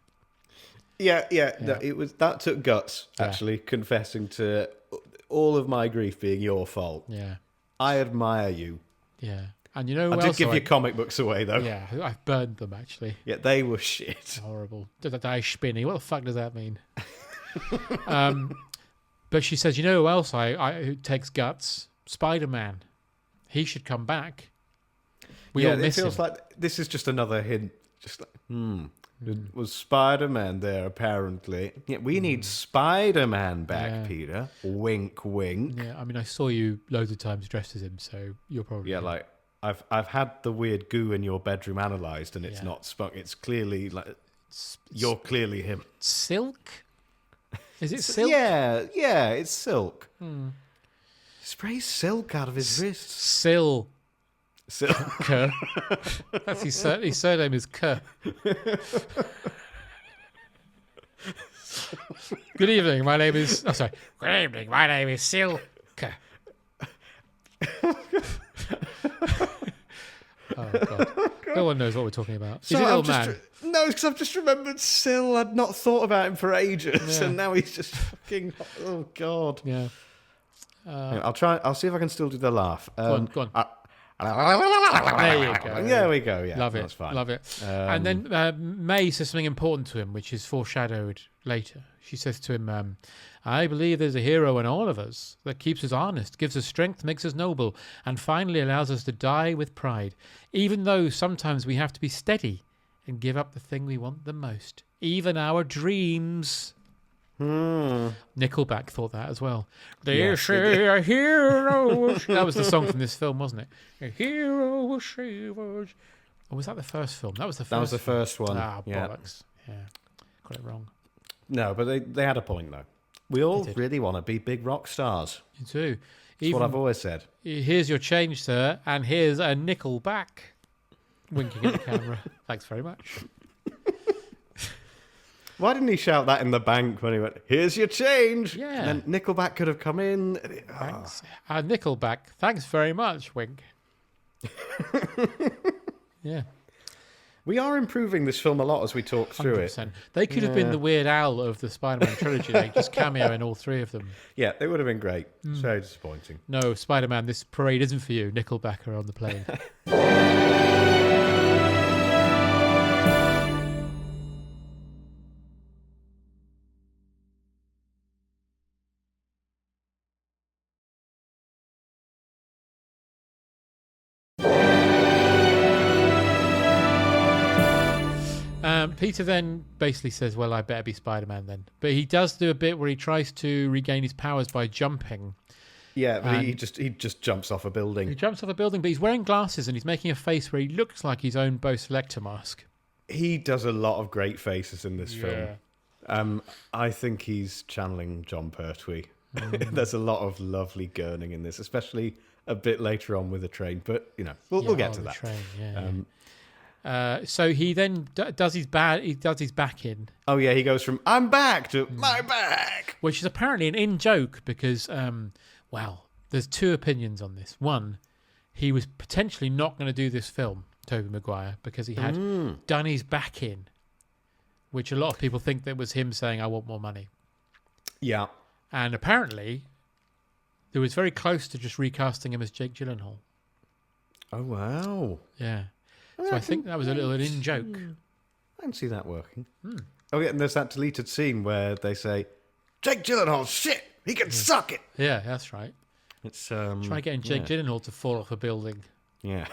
Yeah. That took guts, actually, confessing to all of my grief being your fault. Yeah. I admire you. Yeah. And you know who I did else give your comic books away, though. Yeah, I've burned them, actually. Yeah, they were shit. Horrible. Did I die spinny? What the fuck does that mean? But she says, you know who else who takes guts? Spider-Man. He should come back. We all miss him. It feels like this is just another hint. Just like, was Spider-Man there, apparently? Yeah, we need Spider-Man back, Peter. Wink, wink. Yeah, I mean, I saw you loads of times dressed as him, so you're probably... Yeah, like, I've had the weird goo in your bedroom analysed, and it's not spunk. It's clearly, like, you're clearly him. Silk? Is it silk? Yeah, it's silk. Sprays silk out of his wrists. Silk. Silk. That's his surname is Kerr. Good evening, my name is... Oh, sorry. Good evening, my name is Silk. Oh, God. No one knows what we're talking about. Is it old man? No, because I've just remembered Sil. I'd not thought about him for ages, and now he's just fucking... Oh, God. Yeah. I'll see if I can still do the laugh. Go on. There you go. There we go. Yeah, love it. That's fine. Love it. And then May says something important to him, which is foreshadowed later. She says to him, I believe there's a hero in all of us that keeps us honest, gives us strength, makes us noble, and finally allows us to die with pride, even though sometimes we have to be steady and give up the thing we want the most, even our dreams. Nickelback thought that as well. They say a hero. That was the song from this film, wasn't it? A hero will save us. Or was that the first film? That was the first. That was the first one. Bollocks. Yeah, got it wrong. No, but they had a point though. We all really want to be big rock stars. You do. That's what I've always said. Here's your change, sir, and here's a Nickelback. Winking at the camera. Thanks very much. Why didn't he shout that in the bank when he went, here's your change? Yeah. And then Nickelback could have come in. Thanks. Nickelback. Thanks very much, wink. Yeah. We are improving this film a lot as we talk through 100%. it. They could have been the Weird Al of the Spider-Man trilogy. They just cameo in all three of them. Yeah, they would have been great. It's very disappointing. No, Spider-Man, this parade isn't for you. Nickelback are on the plane. Peter then basically says, well, I better be Spider-Man then. But he does do a bit where he tries to regain his powers by jumping. Yeah, but he just jumps off a building. He jumps off a building, but he's wearing glasses and he's making a face where he looks like his own Bo Selector mask. He does a lot of great faces in this film. I think he's channeling John Pertwee. There's a lot of lovely gurning in this, especially a bit later on with the train. But, you know, we'll get to that. Train, so he then does his back in. Oh yeah, he goes from "I'm back" to "my back," which is apparently an in joke because, there's two opinions on this. One, he was potentially not going to do this film, Tobey Maguire, because he had done his back in, which a lot of people think that was him saying, "I want more money." Yeah, and apparently, it was very close to just recasting him as Jake Gyllenhaal. Oh wow! Yeah. So I think that was a little in-joke. I can see that working. Oh yeah, and there's that deleted scene where they say, Jake Gyllenhaal, shit, he can suck it. Yeah, that's right. It's try getting Jake Gyllenhaal to fall off a building. Yeah.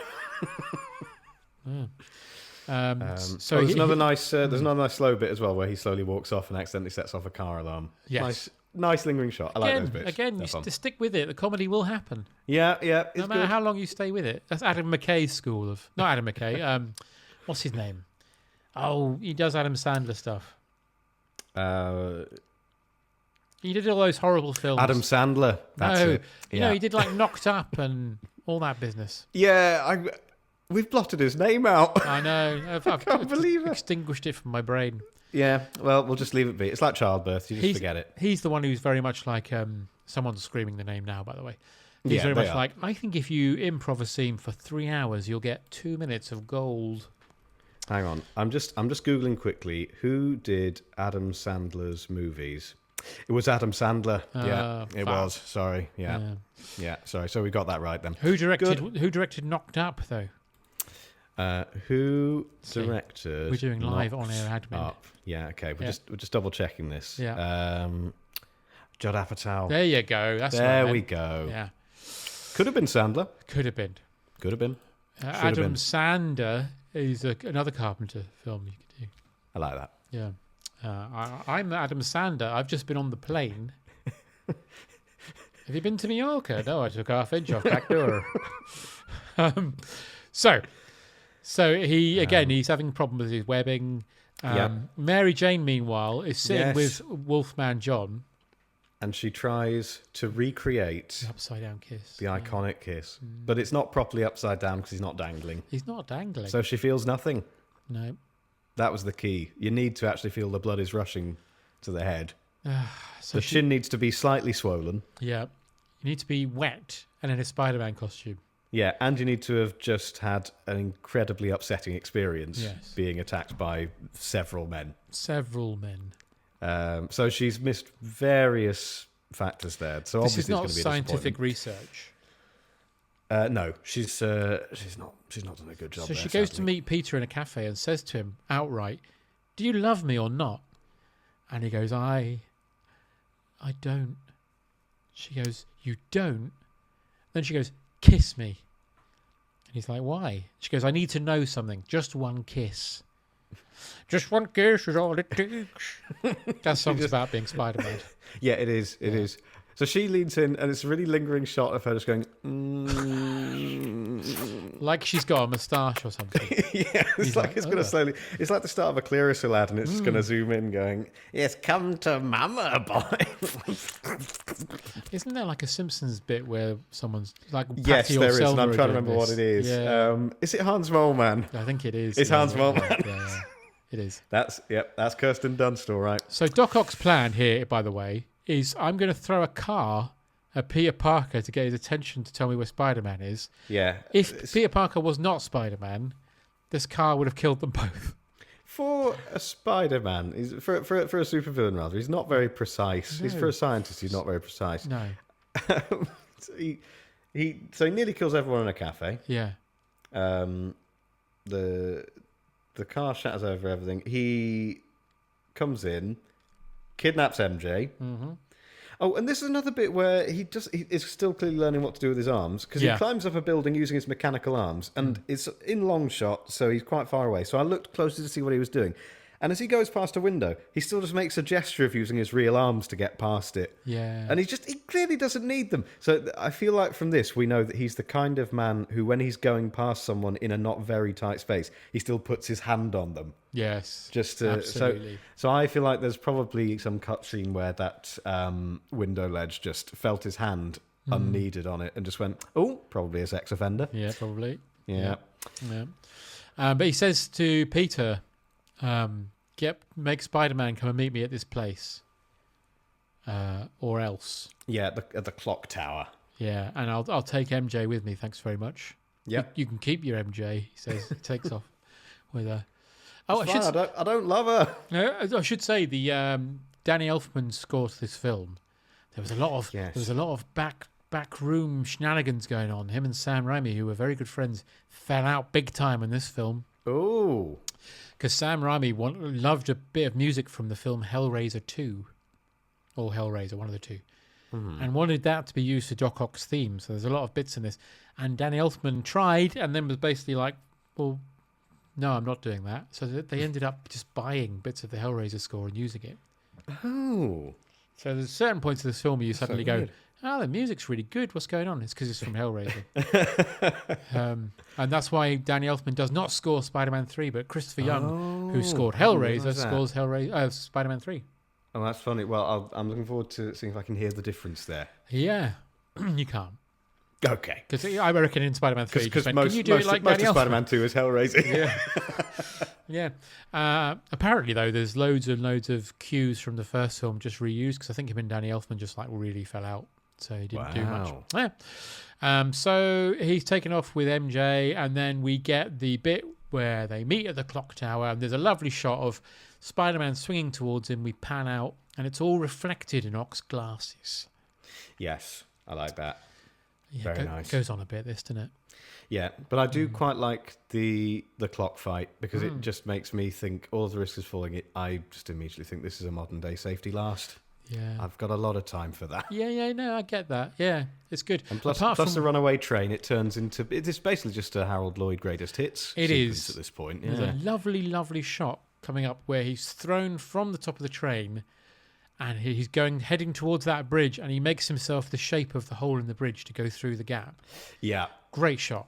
So there's another nice slow bit as well where he slowly walks off and accidentally sets off a car alarm. Yes. Nice lingering shot. I like those bits. Again, you stick with it. The comedy will happen. Yeah. No matter how long you stay with it. That's Adam McKay's school of... Not Adam McKay. What's his name? Oh, he does Adam Sandler stuff. He did all those horrible films. Adam Sandler. That's it. Yeah. He did like Knocked Up and all that business. Yeah, we've blotted his name out. I know. I can't believe it. Extinguished it from my brain. Yeah, well, we'll just leave it be. It's like childbirth. You just forget it. He's the one who's very much like... someone's screaming the name now, by the way. He's very much like, I think if you improv a scene for 3 hours, you'll get 2 minutes of gold. Hang on. I'm just Googling quickly. Who did Adam Sandler's movies? It was Adam Sandler. Yeah, it was. Sorry. Yeah. Sorry. So we got that right then. Who directed Knocked Up, though? Who directed? We're doing live on-air admin. Up. Yeah. Okay. We're just double checking this. Yeah. Judd Apatow. There you go. There we go. Yeah. Could have been Sandler. Could have been. Adam Sander is another Carpenter film you could do. I like that. Yeah. I'm Adam Sander. I've just been on the plane. Have you been to Mallorca? No, I took half inch off back door. So he's having problems with his webbing. Mary Jane, meanwhile, is sitting with Wolfman John. And she tries to recreate the upside down kiss. The iconic kiss. But it's not properly upside down because he's not dangling. He's not dangling. So she feels nothing. No. That was the key. You need to actually feel the blood is rushing to the head. The chin needs to be slightly swollen. Yeah. You need to be wet and in a Spider-Man costume. Yeah, and you need to have just had an incredibly upsetting experience being attacked by several men. So she's missed various factors there. So this is obviously not it's going to be scientific research. No, she's not done a good job. So she goes to meet Peter in a cafe and says to him outright, "Do you love me or not?" And he goes, "I don't." She goes, "You don't?" Then she goes, "Kiss me." And he's like, "Why?" She goes, "I need to know something. Just one kiss." Just one kiss is all it takes. That song's about being Spider-Man. Yeah, it is. It is. So she leans in, and it's a really lingering shot of her just going... like she's got a moustache or something. Yeah, it's like it's going to slowly... It's like the start of a Clearasil ad, and it's just going to zoom in going, "Yes, come to mama, boy." Isn't there like a Simpsons bit where somene's like... Yes, there is, and I'm trying to remember what it is. Yeah. Is it Hans Moleman? I think it is. It's Hans Moleman. Yeah. It is. That's Kirsten Dunst, all right. So Doc Ock's plan here, by the way, is I'm going to throw a car at Peter Parker to get his attention to tell me where Spider-Man is. Yeah. If Peter Parker was not Spider-Man, this car would have killed them both. For a Spider-Man, for a supervillain rather, he's not very precise. No. He's for a scientist. He's not very precise. No. So he nearly kills everyone in a cafe. Yeah. The car shatters over everything. He comes in, kidnaps MJ. Mm-hmm. Oh, and this is another bit where he is still clearly learning what to do with his arms, because he climbs up a building using his mechanical arms, and it's in long shot, so he's quite far away. So I looked closely to see what he was doing. And as he goes past a window, he still just makes a gesture of using his real arms to get past it. Yeah. And he clearly doesn't need them. So I feel like from this, we know that he's the kind of man who, when he's going past someone in a not very tight space, he still puts his hand on them. Yes. Absolutely. So I feel like there's probably some cutscene where that window ledge just felt his hand unneeded on it and just went, "Oh, probably a sex offender." Yeah, probably. Yeah. But he says to Peter... make Spider-Man come and meet me at this place, or else. Yeah, at the clock tower. Yeah, and I'll take MJ with me. Thanks very much. Yeah, you can keep your MJ. He says. He takes off with her. Oh, I don't love her. I should say the Danny Elfman score to this film. There was a lot of backroom shenanigans going on. Him and Sam Raimi, who were very good friends, fell out big time in this film. Oh. Because Sam Raimi loved a bit of music from the film Hellraiser 2. Or Hellraiser, one of the two. Mm-hmm. And wanted that to be used for Doc Ock's theme. So there's a lot of bits in this. And Danny Elfman tried and then was basically like, well, no, I'm not doing that. So they ended up just buying bits of the Hellraiser score and using it. Oh. So there's certain points of this film where you suddenly go, weird. oh, the music's really good. What's going on? It's because it's from Hellraiser. And that's why Danny Elfman does not score Spider-Man 3, but Christopher Young, who scored Hellraiser, scores Spider-Man 3. Oh, that's funny. Well, I'm looking forward to seeing if I can hear the difference there. Yeah, you can't. Okay. Because I reckon in Spider-Man 3, because can you do it like Danny of Elfman? Spider-Man 2 is Hellraiser. Yeah. Apparently, though, there's loads and loads of cues from the first film just reused, because I think him and Danny Elfman just like really fell out, so he didn't do much. Yeah. So he's taken off with MJ, and then we get the bit where they meet at the clock tower, and there's a lovely shot of Spider-Man swinging towards him. We pan out, and it's all reflected in Oc's glasses. Yes, I like that. Yeah, Very nice. Goes on a bit, this, doesn't it? Yeah, but I do quite like the clock fight, because it just makes me think all of the risk is falling. I just immediately think this is a modern day safety last. Yeah. I've got a lot of time for that. Yeah, no, I get that. Yeah, it's good. And plus the runaway train, it turns into... It's basically just a Harold Lloyd greatest hits sequence at this point. Yeah. There's a lovely, lovely shot coming up where he's thrown from the top of the train, and he's heading towards that bridge, and he makes himself the shape of the hole in the bridge to go through the gap. Yeah. Great shot.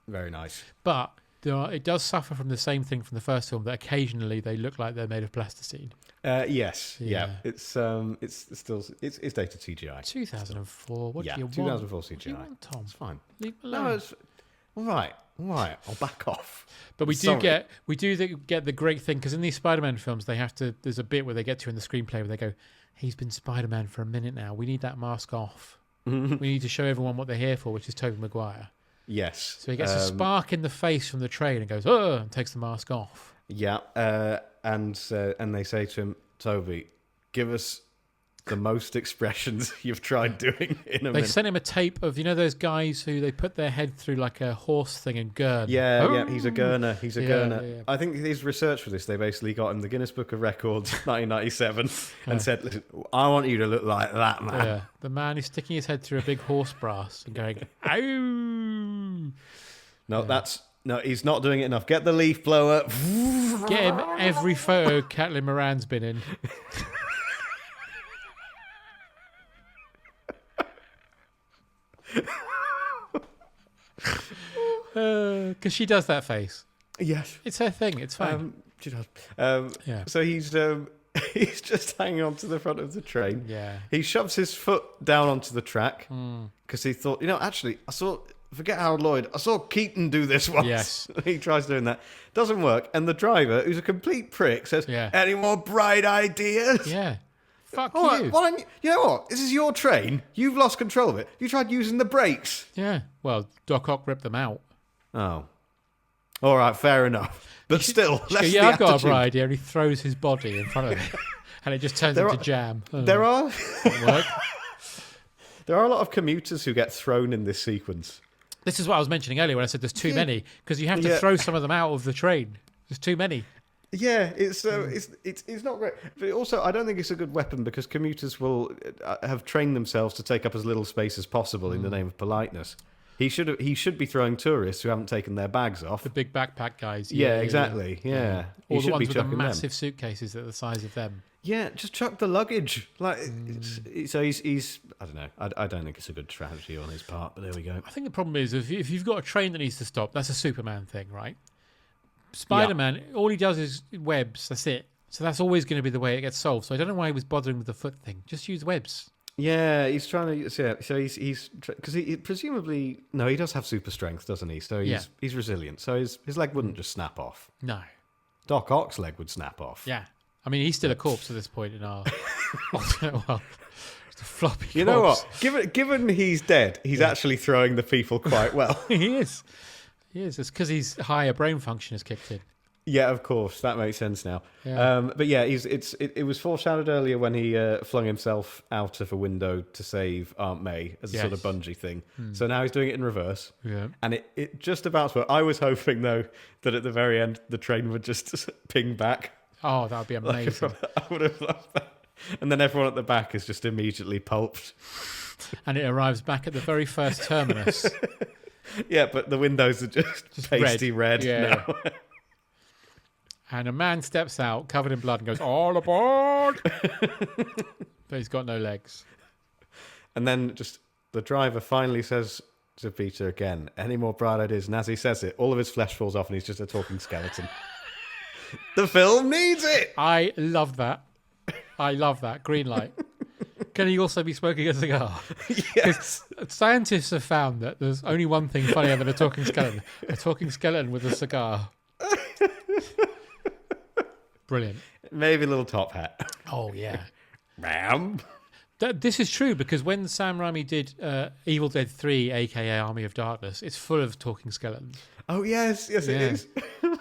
Very nice. But it does suffer from the same thing from the first film, that occasionally they look like they're made of plasticine. Yes. Yeah. It's still dated CGI. 2004. What do you want? 2004 CGI. What do you want, Tom? It's fine. Leave it alone. No, it's all right. I'll back off. But we do get the great thing, because in these Spider-Man films there's a bit where they get to in the screenplay where they go, he's been Spider-Man for a minute now. We need that mask off. We need to show everyone what they're here for, which is Tobey Maguire. Yes. So he gets a spark in the face from the train and goes, oh, and takes the mask off. Yeah. And they say to him, Toby, give us the most expressions you've tried doing in a minute. They sent him a tape of, those guys who they put their head through like a horse thing and gurn. Yeah, he's a gurner. Yeah. I think his research for this, they basically got him the Guinness Book of Records 1997 and said, listen, I want you to look like that, man. Yeah, the man is sticking his head through a big horse brass and going, ow! No, he's not doing it enough. Get the leaf blower. Get him every photo Caitlin Moran's been in. Because she does that face. Yes. It's her thing. It's fine. She does. Yeah. So he's just hanging on to the front of the train. Yeah. He shoves his foot down onto the track because he thought, actually, forget Harold Lloyd, I saw Keaton do this once. Yes. He tries doing that. Doesn't work. And the driver, who's a complete prick, says, any more bright ideas? Yeah. Fuck you. Right, why don't you know what? This is your train. You've lost control of it. You tried using the brakes. Yeah. Well, Doc Ock ripped them out. Oh. All right, fair enough. But still, let's I've got a bright idea. And he throws his body in front of it. And it just turns into jam. There are a lot of commuters who get thrown in this sequence. This is what I was mentioning earlier when I said there's too many, because you have to throw some of them out of the train. There's too many. Yeah, it's not great. But also, I don't think it's a good weapon, because commuters will have trained themselves to take up as little space as possible in the name of politeness. He should be throwing tourists who haven't taken their bags off. The big backpack guys. Yeah, exactly. Yeah. Or the ones with the massive suitcases that are the size of them. Yeah, just chuck the luggage. So he's I don't know. I don't think it's a good strategy on his part, but there we go. I think the problem is if you've got a train that needs to stop, that's a Superman thing, right? Spider-Man, all he does is webs. That's it. So that's always going to be the way it gets solved. So I don't know why he was bothering with the foot thing. Just use webs. Yeah, he's trying to. So he's because he presumably he does have super strength, doesn't he? So he's resilient. So his leg wouldn't just snap off. No, Doc Ock's leg would snap off. Yeah, I mean he's still a corpse at this point in our. Well, it's a floppy corpse. You know what? Given he's dead, he's actually throwing the people quite well. He is. It's because his higher brain function has kicked in. Yeah, of course. That makes sense now. Yeah. But yeah, it was foreshadowed earlier when he flung himself out of a window to save Aunt May as a sort of bungee thing. So now he's doing it in reverse. Yeah. And it just about worked. I was hoping, though, that at the very end, the train would just ping back. Oh, that would be amazing. I would have loved that. And then everyone at the back is just immediately pulped. And it arrives back at the very first terminus. Yeah, but the windows are just pasty red now. And a man steps out, covered in blood, and goes, "All aboard!" But he's got no legs. And then just the driver finally says to Peter again, "Any more bright ideas?" And as he says it, all of his flesh falls off and he's just a talking skeleton. The film needs it! I love that. Green light. Can he also be smoking a cigar? Yes. Scientists have found that there's only one thing funnier than a talking skeleton. A talking skeleton with a cigar. Brilliant. Maybe a little top hat. Oh, yeah. Ma'am. This is true because when Sam Raimi did Evil Dead 3, a.k.a. Army of Darkness, it's full of talking skeletons. Oh, yes, it is.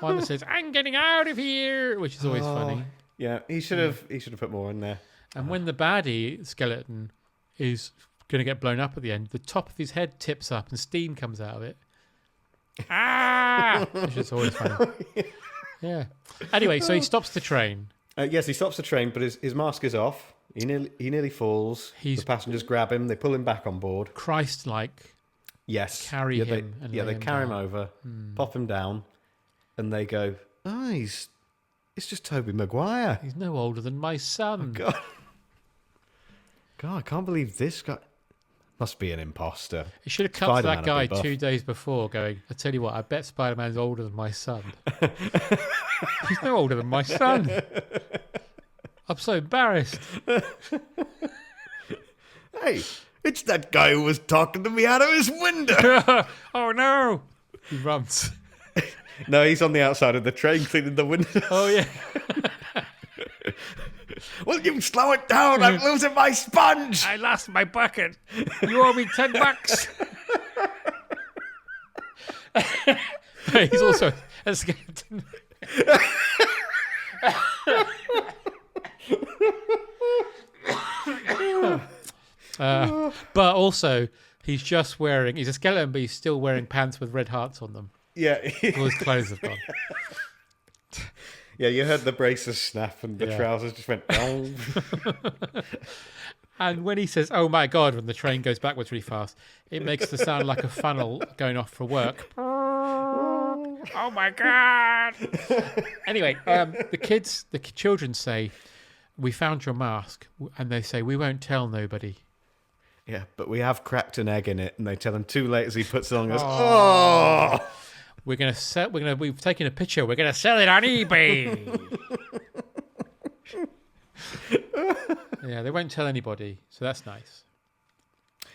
One that says, "I'm getting out of here," which is always funny. Yeah, he should have put more in there. And when the baddie skeleton is going to get blown up at the end, the top of his head tips up and steam comes out of it. Which is always funny. Yeah. Anyway, so he stops the train. Yes, he stops the train, but his mask is off. He nearly falls. The passengers grab him. They pull him back on board. Christ-like. Yes. Carry him. They carry him over, pop him down, and they go, "Oh, it's just Tobey Maguire. He's no older than my son." Oh, God, I can't believe this guy must be an imposter. He should have cut to that guy 2 days before going, "I tell you what, I bet Spider-Man's older than my son." He's no older than my son. I'm so embarrassed. Hey, it's that guy who was talking to me out of his window. Oh, no. He runs. No, he's on the outside of the train cleaning the windows. Oh, yeah. Will you slow it down? I'm losing my sponge. I lost my bucket. You owe me $10. He's also a skeleton. But also, he's a skeleton, but he's still wearing pants with red hearts on them. Yeah. All his clothes have gone. Yeah, you heard the braces snap and the trousers just went, oh. And when he says, "Oh my God," when the train goes backwards really fast, it makes the sound like a funnel going off for work. Oh my God. Anyway, the children say, "We found your mask," and they say, "We won't tell nobody." Yeah, but we have cracked an egg in it, and they tell him too late as he puts it on and goes, "Oh." We've taken a picture. We're gonna sell it on eBay. Yeah, they won't tell anybody, so that's nice.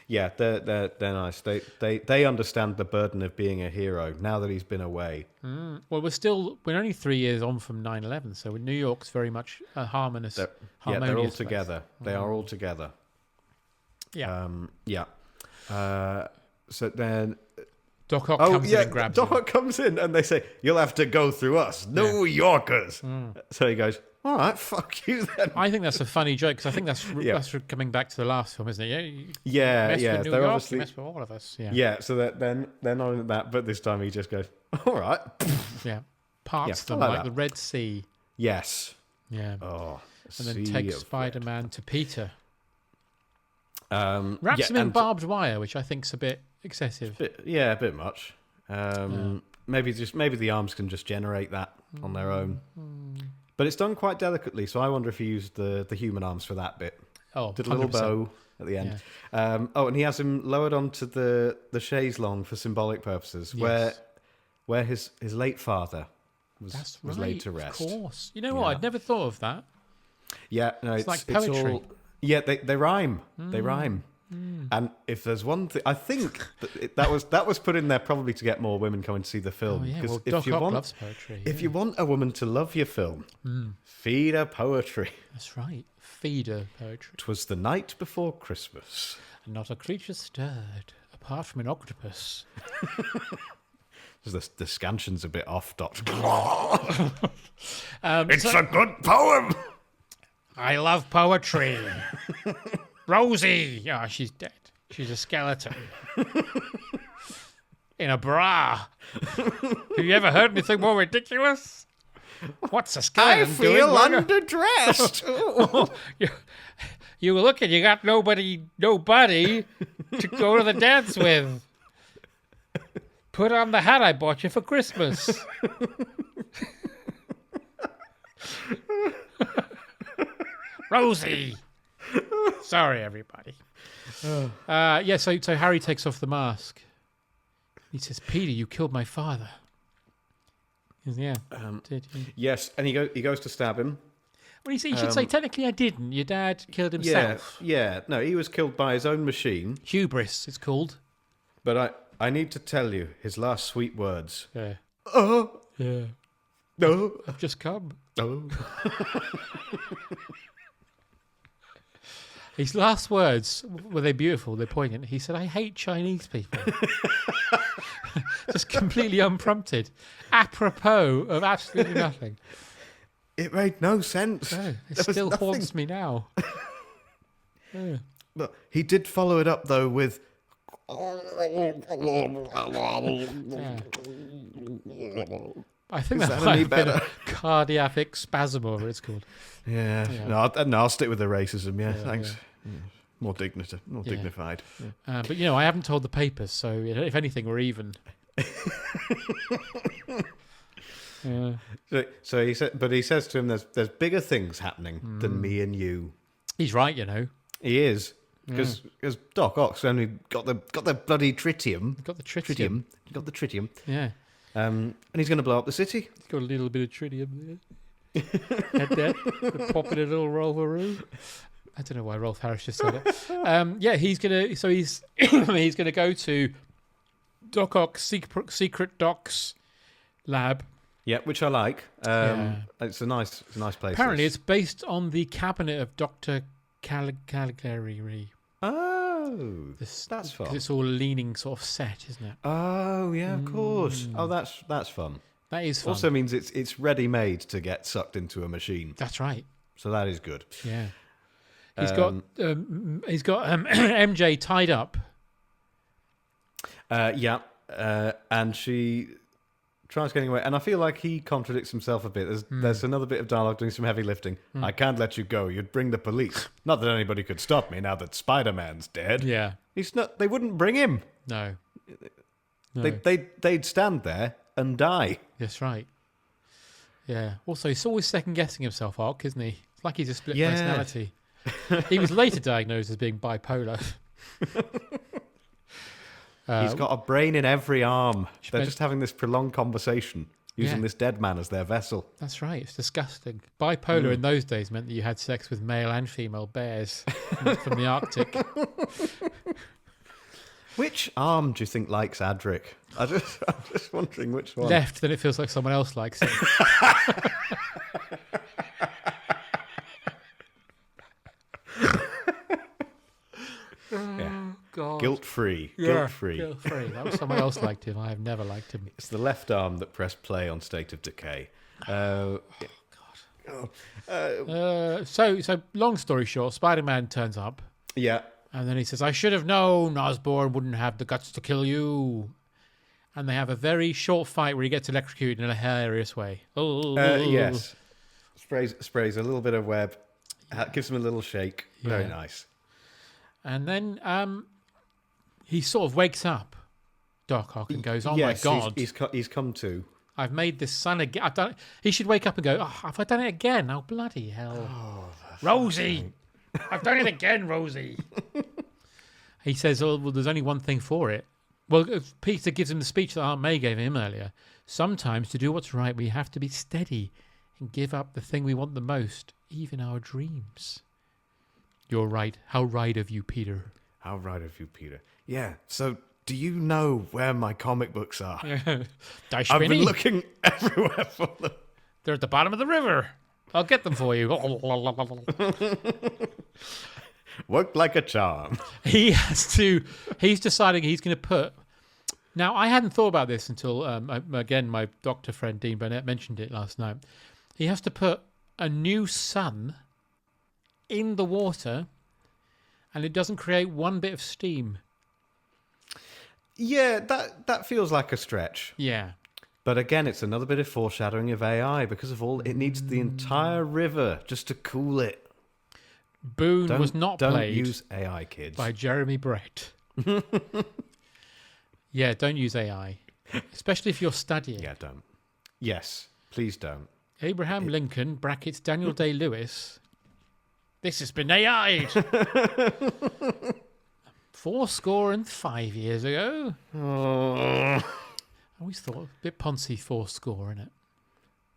Yeah, they're nice. They understand the burden of being a hero now that he's been away. Well, we're only 3 years on from 9/11, so New York's very much a harmonious. They're all together. They are all together. Yeah. So then. Doc Ock comes in and grabs him. Doc Ock comes in and they say, "You'll have to go through us, New Yorkers." So he goes, "All right, fuck you then." I think that's a funny joke because I think that's coming back to the last film, isn't it? Yeah. With New York, you mess with all of us. Yeah. So then they're not in that, but this time he just goes, "All right." Yeah. Parts them like the Red Sea. Yes. Yeah. Oh. And then takes Spider-Man to Peter. Wraps him in barbed wire, which I think's a bit excessive. A bit much. Maybe the arms can just generate that on their own. But it's done quite delicately, so I wonder if he used the human arms for that bit. Oh, did a little 100%. bow at the end. Yeah. And he has him lowered onto the chaise longue for symbolic purposes, where his late father was laid to rest. Of course. You know what? I'd never thought of that. Yeah, no, it's like poetry. They rhyme. They rhyme. And if there's one thing, I think that was put in there probably to get more women coming to see the film. Oh, yeah. Because Doc Ock loves poetry. If you want a woman to love your film, feed her poetry. That's right. Feed her poetry. 'Twas the night before Christmas. Not a creature stirred, apart from an octopus. The scansion's a bit off, Doctor. It's a good poem. I love poetry. Rosie. Oh, she's dead. She's a skeleton. In a bra. Have you ever heard anything more ridiculous? What's a skeleton doing? I feel underdressed. You look and you got nobody to go to the dance with. Put on the hat I bought you for Christmas. Rosie. Sorry, everybody. So Harry takes off the mask. He says, "Peter, you killed my father." He says, "Yeah, did you?" Yes, and he goes to stab him. Well, he should say, "Technically, I didn't. Your dad killed himself." Yeah. No, he was killed by his own machine. Hubris, it's called. But I need to tell you his last sweet words. Yeah. Oh. Yeah. No. I've just come. Oh. His last words, were they beautiful? They're poignant. He said, "I hate Chinese people." Just completely unprompted. Apropos of absolutely nothing. It made no sense. No, it still haunts me now. Yeah. But he did follow it up, though, with... Yeah. I think Is that that might any have been better? a cardiac spasm, or whatever it's called. Yeah. No, I'll stick with the racism, thanks. Yeah. More dignified. Yeah. But, I haven't told the papers, so if anything, we're even. So he said, but he says to him, "There's bigger things happening than me and you." He's right, He is, because Doc Ock's only got the bloody tritium. Got the tritium. Got the tritium. Yeah. And he's going to blow up the city. He's got a little bit of tritium there. At that, popping a little Rolveroo. I don't know why Rolf Harris just said it. He's gonna. So he's he's gonna go to Doc Ock's secret Doc's lab. Yeah, which I like. It's a nice place. Apparently, it's based on the cabinet of Dr. Caligari. Oh, that's fun. Because it's all leaning sort of set, isn't it? Oh, yeah, of course. Oh, that's fun. That is fun. Also means it's ready-made to get sucked into a machine. That's right. So that is good. Yeah. He's got MJ tied up. And she tries getting away, and I feel like he contradicts himself a bit. There's another bit of dialogue doing some heavy lifting. "I can't let you go. You'd bring the police. Not that anybody could stop me now that Spider-Man's dead." Yeah. He's not. They wouldn't bring him. No. They'd stand there and die. That's right. Yeah. Also, he's always second guessing himself, Ark, isn't he? It's like he's a split personality. He was later diagnosed as being bipolar. He's got a brain in every arm. They're just having this prolonged conversation using this dead man as their vessel. That's right. It's disgusting. Bipolar in those days meant that you had sex with male and female bears from the Arctic. Which arm do you think likes Adric? I'm just wondering which one. Left, then it feels like someone else likes it. God. Guilt-free. Guilt-free. That was someone else liked him. I have never liked him. It's the left arm that pressed play on State of Decay. So long story short, Spider-Man turns up. Yeah. And then he says, "I should have known Osborn wouldn't have the guts to kill you." And they have a very short fight where he gets electrocuted in a hilarious way. Yes. Sprays a little bit of web. Gives him a little shake. Yeah. Very nice. And then he sort of wakes up, Doc Ock, and goes, "Oh my God, he's come to. I've made this son again. I've done it." He should wake up and go, "Oh, have I done it again? Oh, bloody hell. Rosie, I've done it again, Rosie." He says, "Oh, well, there's only one thing for it." Well, Peter gives him the speech that Aunt May gave him earlier. "Sometimes to do what's right, we have to be steady and give up the thing we want the most, even our dreams." You're right. How right of you, Peter. How right of you, Peter. Yeah, so do you know where my comic books are? I've been looking everywhere for them. They're at the bottom of the river. I'll get them for you. Worked like a charm. He's deciding he's going to put... Now, I hadn't thought about this until, again, my doctor friend Dean Burnett mentioned it last night. He has to put a new sun in the water, and it doesn't create one bit of steam. Yeah, that feels like a stretch. Yeah. But again, it's another bit of foreshadowing of AI because of all it needs the entire river just to cool it. Boone was not played. Don't use AI, kids. By Jeremy Brett. Yeah, don't use AI, especially if you're studying. Yeah, don't. Yes, please don't. Abraham Lincoln, brackets Daniel Day-Lewis. This has been AI'd. 405 years ago. Oh. I always thought a bit poncy 4 in it.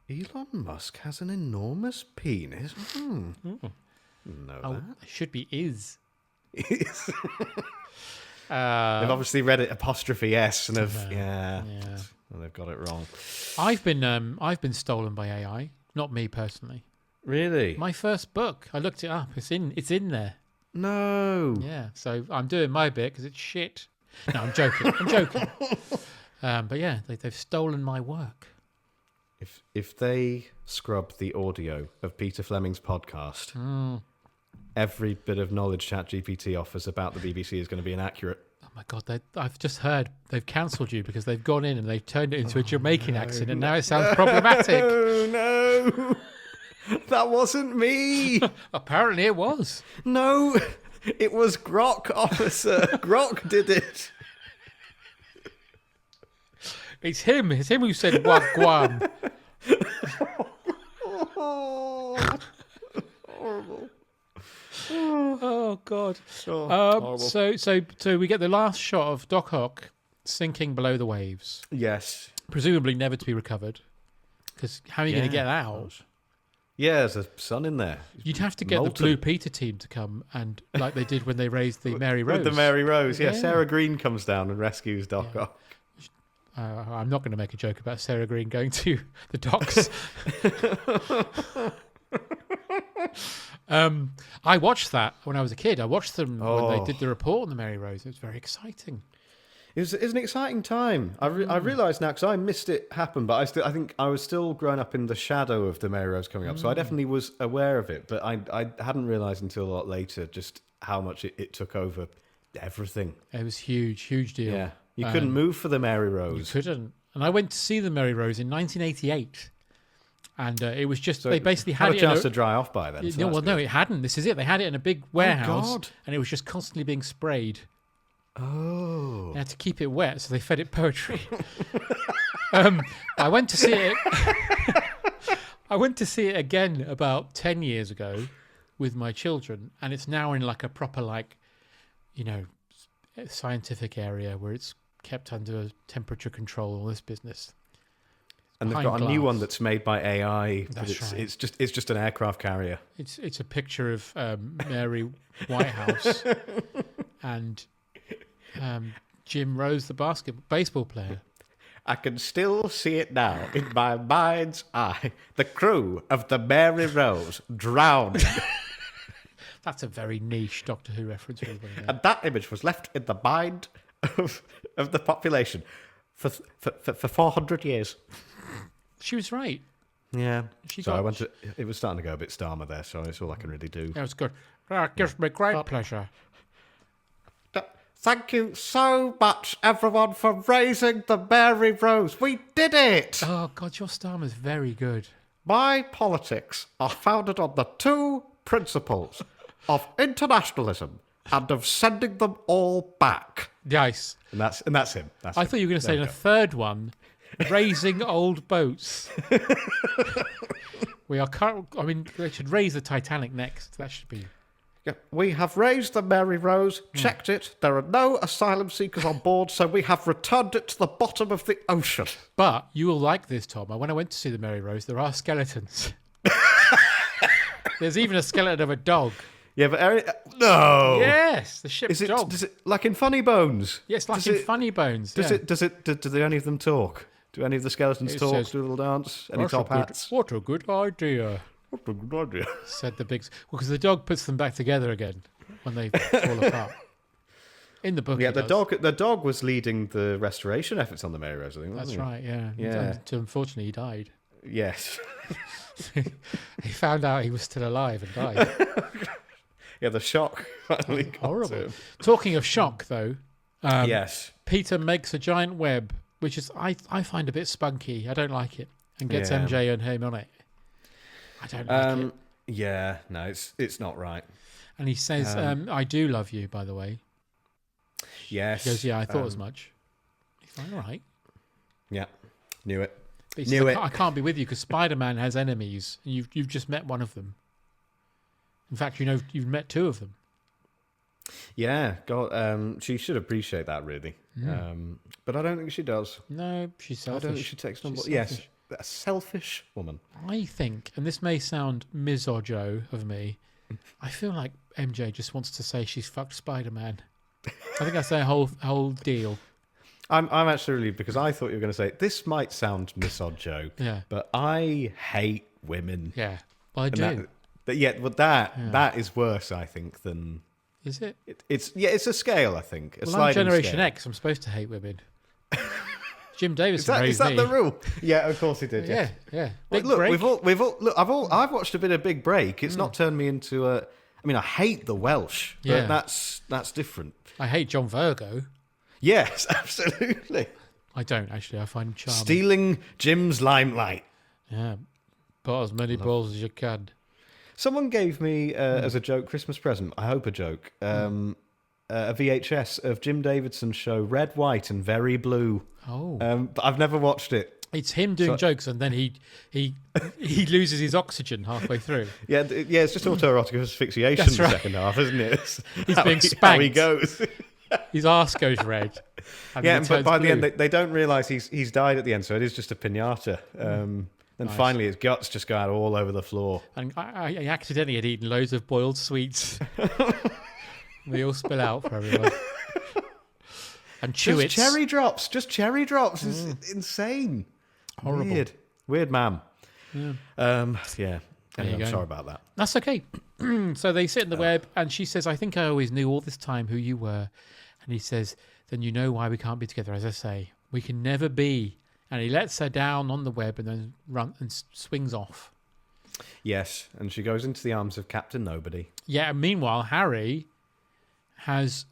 Elon Musk has an enormous penis. Know that. It should be is. They've obviously read it apostrophe S and have well, they've got it wrong. I've been stolen by AI. Not me personally. Really? My first book. I looked it up. It's in there. No. Yeah. So I'm doing my bit because it's shit. No, I'm joking. I'm joking. But yeah, they've stolen my work. If they scrub the audio of Peter Fleming's podcast, every bit of knowledge ChatGPT offers about the BBC is going to be inaccurate. Oh my God, I've just heard they've cancelled you because they've gone in and they've turned it into a Jamaican accent and now it sounds problematic. No, that wasn't me. Apparently it was. No, it was Grok, officer. Grok did it. It's him. It's him who said Wagwan. Horrible. Oh God. Horrible. So we get the last shot of Doc Ock sinking below the waves, Yes. presumably never to be recovered. Because how are you going to get that out? Yeah, there's a sun in there. You'd have to get the Blue Peter team to come and like they did when they raised the Mary Rose. With the Mary Rose, yeah. Yeah. Sarah Green comes down and rescues Doc Ock. I'm not going to make a joke about Sarah Green going to the docks. I watched that when I was a kid. I watched them when they did the report on the Mary Rose. It was very exciting. It was an exciting time. I realised now because I missed it happen, but I think I was still growing up in the shadow of the Mary Rose coming up, so I definitely was aware of it. But I hadn't realised until a lot later just how much it took over everything. It was huge deal. Yeah, you couldn't move for the Mary Rose. You couldn't. And I went to see the Mary Rose in 1988, and it was just So they basically had a it chance to dry off by then. So no, it hadn't. This is it. They had it in a big warehouse, God. and it was just constantly being sprayed. Oh. They had to keep it wet, so they fed it poetry. I went to see it. I went to see it again about 10 years ago with my children, and it's now in like a proper scientific area where it's kept under temperature control. All this business. And they've Behind got a new glass. one that's made by AI. That's right. It's just an aircraft carrier. It's a picture of Mary Whitehouse and Jim Rose, the baseball player. I can still see it now in my mind's eye. The crew of the Mary Rose drowned. That's a very niche Doctor Who reference. And that image was left in the mind of the population for 400 years. She was right. Yeah. So it was starting to go a bit Starmer there, so it's all I can really do. That was good. That gives me great pleasure. Thank you so much, everyone, for raising the Mary Rose. We did it! Oh, God, your Starmer's very good. My politics are founded on the two principles of internationalism and of sending them all back. Nice. And that's him. I thought you were going to say a third one, raising old boats. We should raise the Titanic next. That should be... Yeah, we have raised the Mary Rose, checked it. There are no asylum seekers on board, so we have returned it to the bottom of the ocean. But you will like this, Tom. When I went to see the Mary Rose, there are skeletons. There's even a skeleton of a dog. Yeah, but no. Yes, the ship's dog. Does it like in Funny Bones? Yes, like in Funny Bones. Do any of them talk? Do any of the skeletons talk? says, Do a little dance? Any top hats? What a good idea. What a good idea. Said the big... Well, because the dog puts them back together again when they fall apart. In the book, yeah, the dog was leading the restoration efforts on the Mary Rose, I think. That's right, yeah. Yeah. Until unfortunately, he died. Yes. He found out he was still alive and died. Yeah, the shock finally got Horrible. to him. Talking of shock, though, yes. Peter makes a giant web, which is I find a bit spunky. I don't like it, and gets Yeah. MJ and him on it. I don't like it. Yeah, no, it's not right. And he says, "I do love you." By the way, Yes. he goes, "Yeah, I thought as much." He's like, "All right." Yeah, knew it. But he says, I can't be with you because Spider-Man has enemies. And you've just met one of them. In fact, you've met two of them. Yeah, God, she should appreciate that, really. But I don't think she does. No, she's selfish. I don't think she takes on board. Yes, a selfish woman. I think, and this may sound misogyno of me, I feel like MJ just wants to say she's fucked Spider-Man. I think that's their whole deal. I'm actually relieved because I thought you were going to say, this might sound misogyno, but I hate women. Yeah, well, I do. That is worse, I think, than... Is it? It's a scale, I think. I'm Generation X. I'm supposed to hate women. Jim Davidson is that the rule? Yeah, of course he did. Yeah. Big Break. I've watched a bit of Big Break. It's not turned me into a... I mean, I hate the Welsh, but that's different. I hate John Virgo. Yes, absolutely. I don't, actually. I find him charming. Stealing Jim's limelight. Yeah. Put as many balls as you can. Someone gave me, as a joke, Christmas present, I hope a joke, a VHS of Jim Davidson's show Red, White and Very Blue. Oh. But I've never watched it. It's him doing jokes and then he loses his oxygen halfway through. Yeah, it's just autoerotic asphyxiation in the second half, isn't it? He's being spanked. How he goes. His arse goes red. Yeah, but by the end, they don't realise he's died at the end, so it is just a piñata. And finally, his guts just go out all over the floor. And I accidentally had eaten loads of boiled sweets. They all spill out for everyone. And chew it. Just cherry drops is insane. Horrible. Weird man. Yeah. Anyway, I'm sorry about that. That's okay. So they sit in the web, and she says, I think I always knew all this time who you were. And he says, then you know why we can't be together, as I say. We can never be. And he lets her down on the web and then swings off. Yes, and she goes into the arms of Captain Nobody. Yeah, and meanwhile, Harry has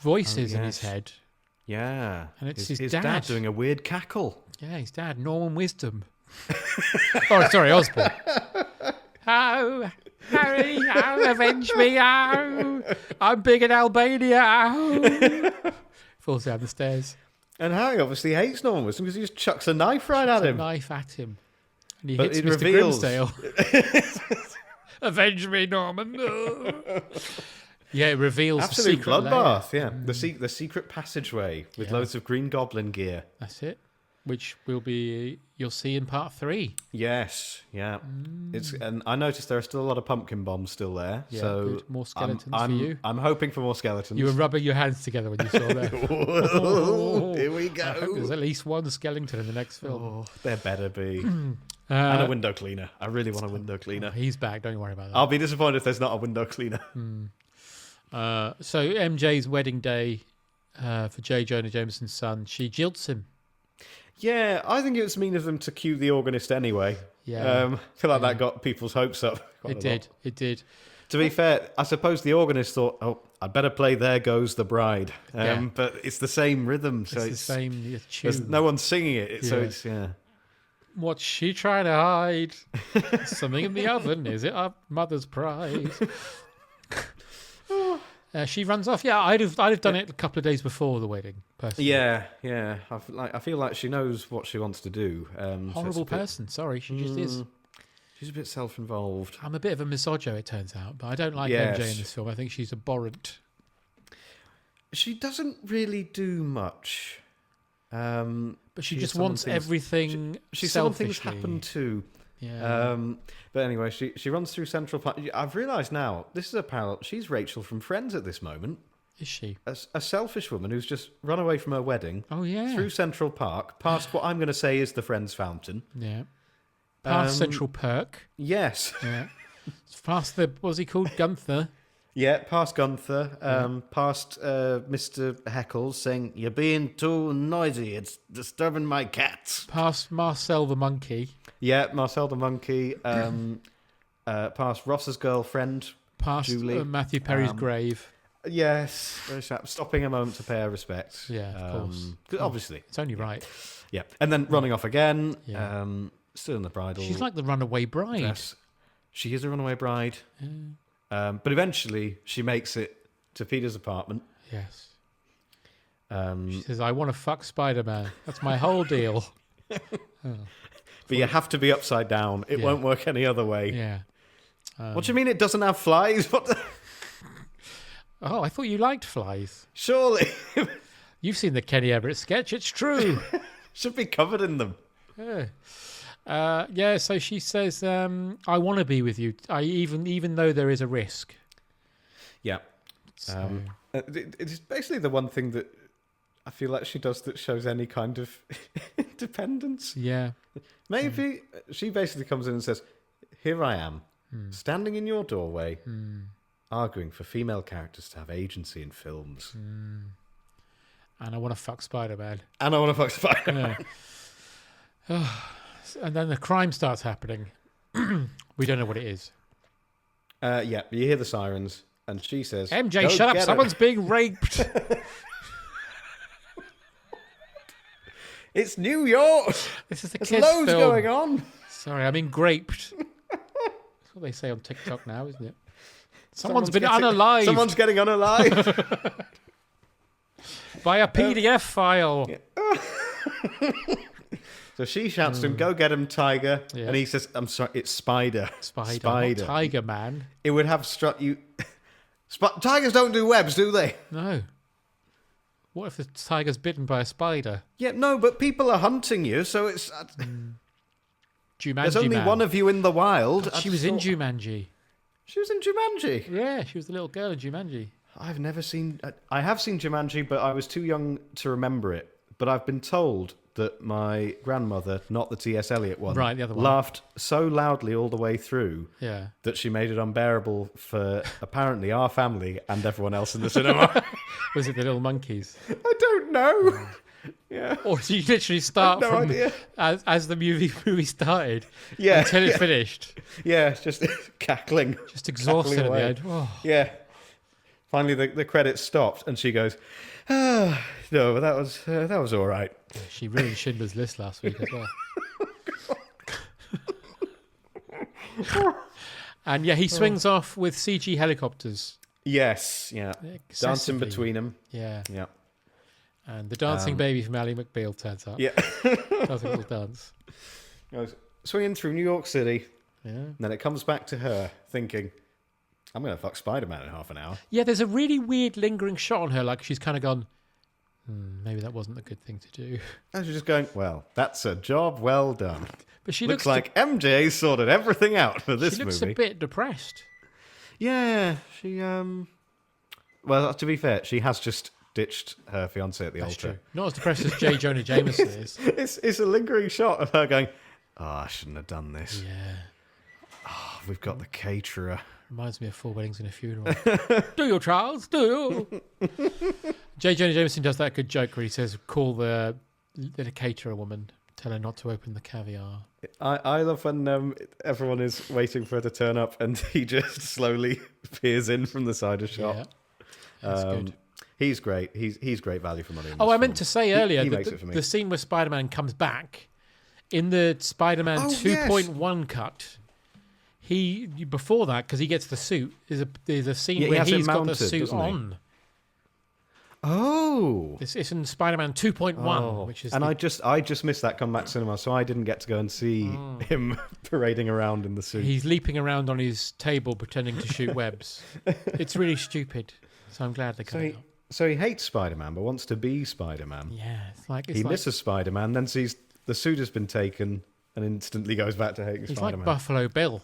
voices in his head. Yeah. And it's his dad doing a weird cackle. Yeah, his dad, Norman Wisdom. Oh, sorry, Osborne. Oh, Harry, avenge me. Oh, I'm big in Albania. Oh. Falls down the stairs. And Harry obviously hates Norman Wisdom because he just chucks a knife at him. And he hits Mr. Grimsdale. Avenge me, Norman. No. Yeah, it reveals absolute the secret bloodbath. layer. Yeah, the secret passageway with loads of Green Goblin gear. That's it. Which you'll see in part 3. Yes, yeah. And I noticed there are still a lot of pumpkin bombs still there. Yeah, so good. More skeletons for you. I'm hoping for more skeletons. You were rubbing your hands together when you saw that. Here we go. I hope there's at least one skeleton in the next film. Oh, there better be. And a window cleaner. I really want a window cleaner. He's back. Don't worry about that. I'll be disappointed if there's not a window cleaner. So MJ's wedding day for J. Jonah Jameson's son, she jilts him. Yeah, I think it was mean of them to cue the organist anyway. Yeah. I feel like that got people's hopes up. It did. To be fair, I suppose the organist thought, I'd better play There Goes the Bride. But it's the same rhythm. So it's the same tune. No one's singing it. So it's, What's she trying to hide? Something in the oven. Is it our mother's pride? She runs off. Yeah, I'd have done it a couple of days before the wedding. Personally. Yeah. I feel like she knows what she wants to do. Horrible person. Sorry, she just is. She's a bit self-involved. I'm a bit of a misogyno, it turns out, but I don't like MJ in this film. I think she's abhorrent. She doesn't really do much. But she just wants everything. She saw things happen too. Yeah. But anyway, she runs through Central Park. I've realised now, this is a parallel. She's Rachel from Friends at this moment. Is she? A selfish woman who's just run away from her wedding. Oh, yeah. Through Central Park, past what I'm going to say is the Friends Fountain. Yeah. Past Central Perk. Yes. Yeah. Past what's he called? Gunther. Yeah, past Gunther, past Mr. Heckles saying, you're being too noisy, it's disturbing my cats. Past Marcel the monkey. Yeah, Marcel the monkey. Past Ross's girlfriend, past Julie. Matthew Perry's grave. Yes, very sharp. Stopping a moment to pay her respects. Yeah, of course. Obviously. It's only right. Yeah, and then running off again, Yeah. still in the bridal She's like the runaway bride. dress. She is a runaway bride. Yeah. But eventually she makes it to Peter's apartment. Yes. She says, I want to fuck Spider-Man. That's my whole deal. But you have to be upside down. It won't work any other way. Yeah. What do you mean it doesn't have flies? What? Oh, I thought you liked flies. Surely. You've seen the Kenny Everett sketch. It's true. Should be covered in them. Yeah. So she says, "I want to be with you. Even though there is a risk." Yeah. So. It's basically the one thing that I feel like she does that shows any kind of independence. Yeah. Maybe she basically comes in and says, "Here I am, standing in your doorway, arguing for female characters to have agency in films." And I want to fuck Spider-Man. And I want to fuck Spider-Man. And then the crime starts happening. We don't know what it is. Yeah, you hear the sirens, and she says, MJ, shut up. Someone's being raped. It's New York. This is the There's kids' loads film. going on. Sorry, I'm engraped. That's what they say on TikTok now, isn't it? Someone's been unalived. Someone's getting unalived. By a PDF file. Yeah. So she shouts to him, "Go get him, Tiger." Yeah. And he says, "I'm sorry, it's Spider. Spider. Not Tiger, man." It would have struck you. Tigers don't do webs, do they? No. What if the tiger's bitten by a spider? Yeah, no, but people are hunting you, so it's... Jumanji, There's only man. one of you in the wild. She was in Jumanji. She was in Jumanji? Yeah, she was the little girl in Jumanji. I've never seen... I have seen Jumanji, but I was too young to remember it. But I've been told that my grandmother, not the T.S. Eliot one, right, the other one, laughed so loudly all the way through that she made it unbearable for apparently our family and everyone else in the cinema. Was it the little monkeys? I don't know. Yeah. Or did you literally start from idea. As the movie started until it finished? Yeah, it's just cackling. Just exhausted at the end. Oh. Yeah. Finally, the credits stopped, and she goes, "Ah, no, that was all right." She ruined Schindler's List last week as well. And he swings off with CG helicopters. Yes, yeah. Dancing between them. Yeah. Yeah. And the dancing baby from Ally McBeal turns up. Yeah. Does a little dance. Goes swinging through New York City. Yeah. And then it comes back to her thinking, "I'm going to fuck Spider-Man in half an hour." Yeah, there's a really weird lingering shot on her, like she's kind of gone, maybe that wasn't a good thing to do. And she's just going, "Well, that's a job well done." But she looks like MJ sorted everything out for this movie. She looks a bit depressed. Yeah, she well, to be fair, she has just ditched her fiancé at the altar. True. Not as depressed as J. Jonah Jameson is. It's a lingering shot of her going, "Oh, I shouldn't have done this. Yeah. Oh, we've got the caterer." Reminds me of 4 Weddings and a Funeral. Do you, Charles? Do you? J. Jonah Jameson does that good joke where he says, call the caterer woman, tell her not to open the caviar. I love when everyone is waiting for her to turn up and he just slowly peers in from the side of shop. Yeah, that's good. He's great. He's great value for money. I meant to say earlier, the scene where Spider-Man comes back, in the Spider-Man 2.1 cut, before that, because he gets the suit, there's a scene where he's got the suit on. Oh, it's in Spider-Man 2.1, which is. And I just missed that come back cinema, so I didn't get to go and see him parading around in the suit. He's leaping around on his table pretending to shoot webs. It's really stupid. So I'm glad they cut it out. So he hates Spider-Man, but wants to be Spider-Man. Yeah, he misses Spider-Man, then sees the suit has been taken, and instantly goes back to hating Spider-Man. He's like Buffalo Bill.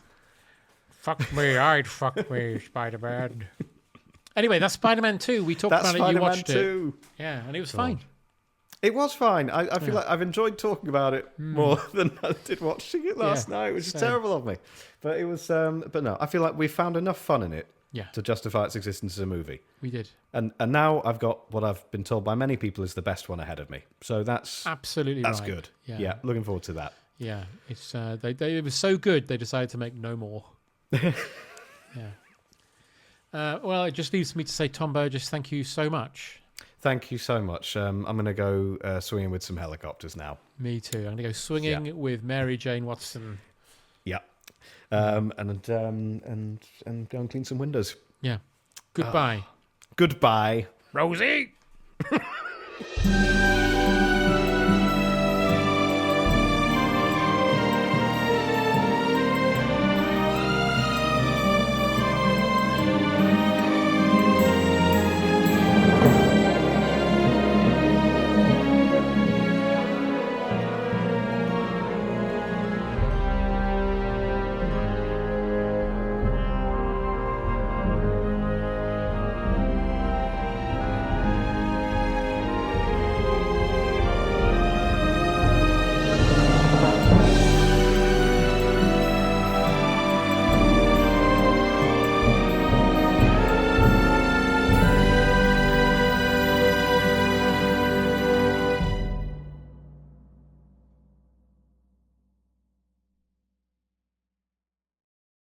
Fuck me, I'd fuck me, Spider-Man. Anyway, that's Spider-Man 2. We talked about it, you watched 2. It. Yeah, and it was fine. It was fine. I feel like I've enjoyed talking about it more than I did watching it last night, which is terrible of me. But it was, but no, I feel like we found enough fun in it to justify its existence as a movie. We did. And now I've got what I've been told by many people is the best one ahead of me. So that's good. Yeah, looking forward to that. Yeah, it's it was so good they decided to make no more. Well, it just leaves me to say, Tom Burgess, thank you so much. Thank you so much. I'm going to go swinging with some helicopters now. Me too. I'm going to go swinging with Mary Jane Watson. Yeah. And go and clean some windows. Yeah. Goodbye. Goodbye. Rosie!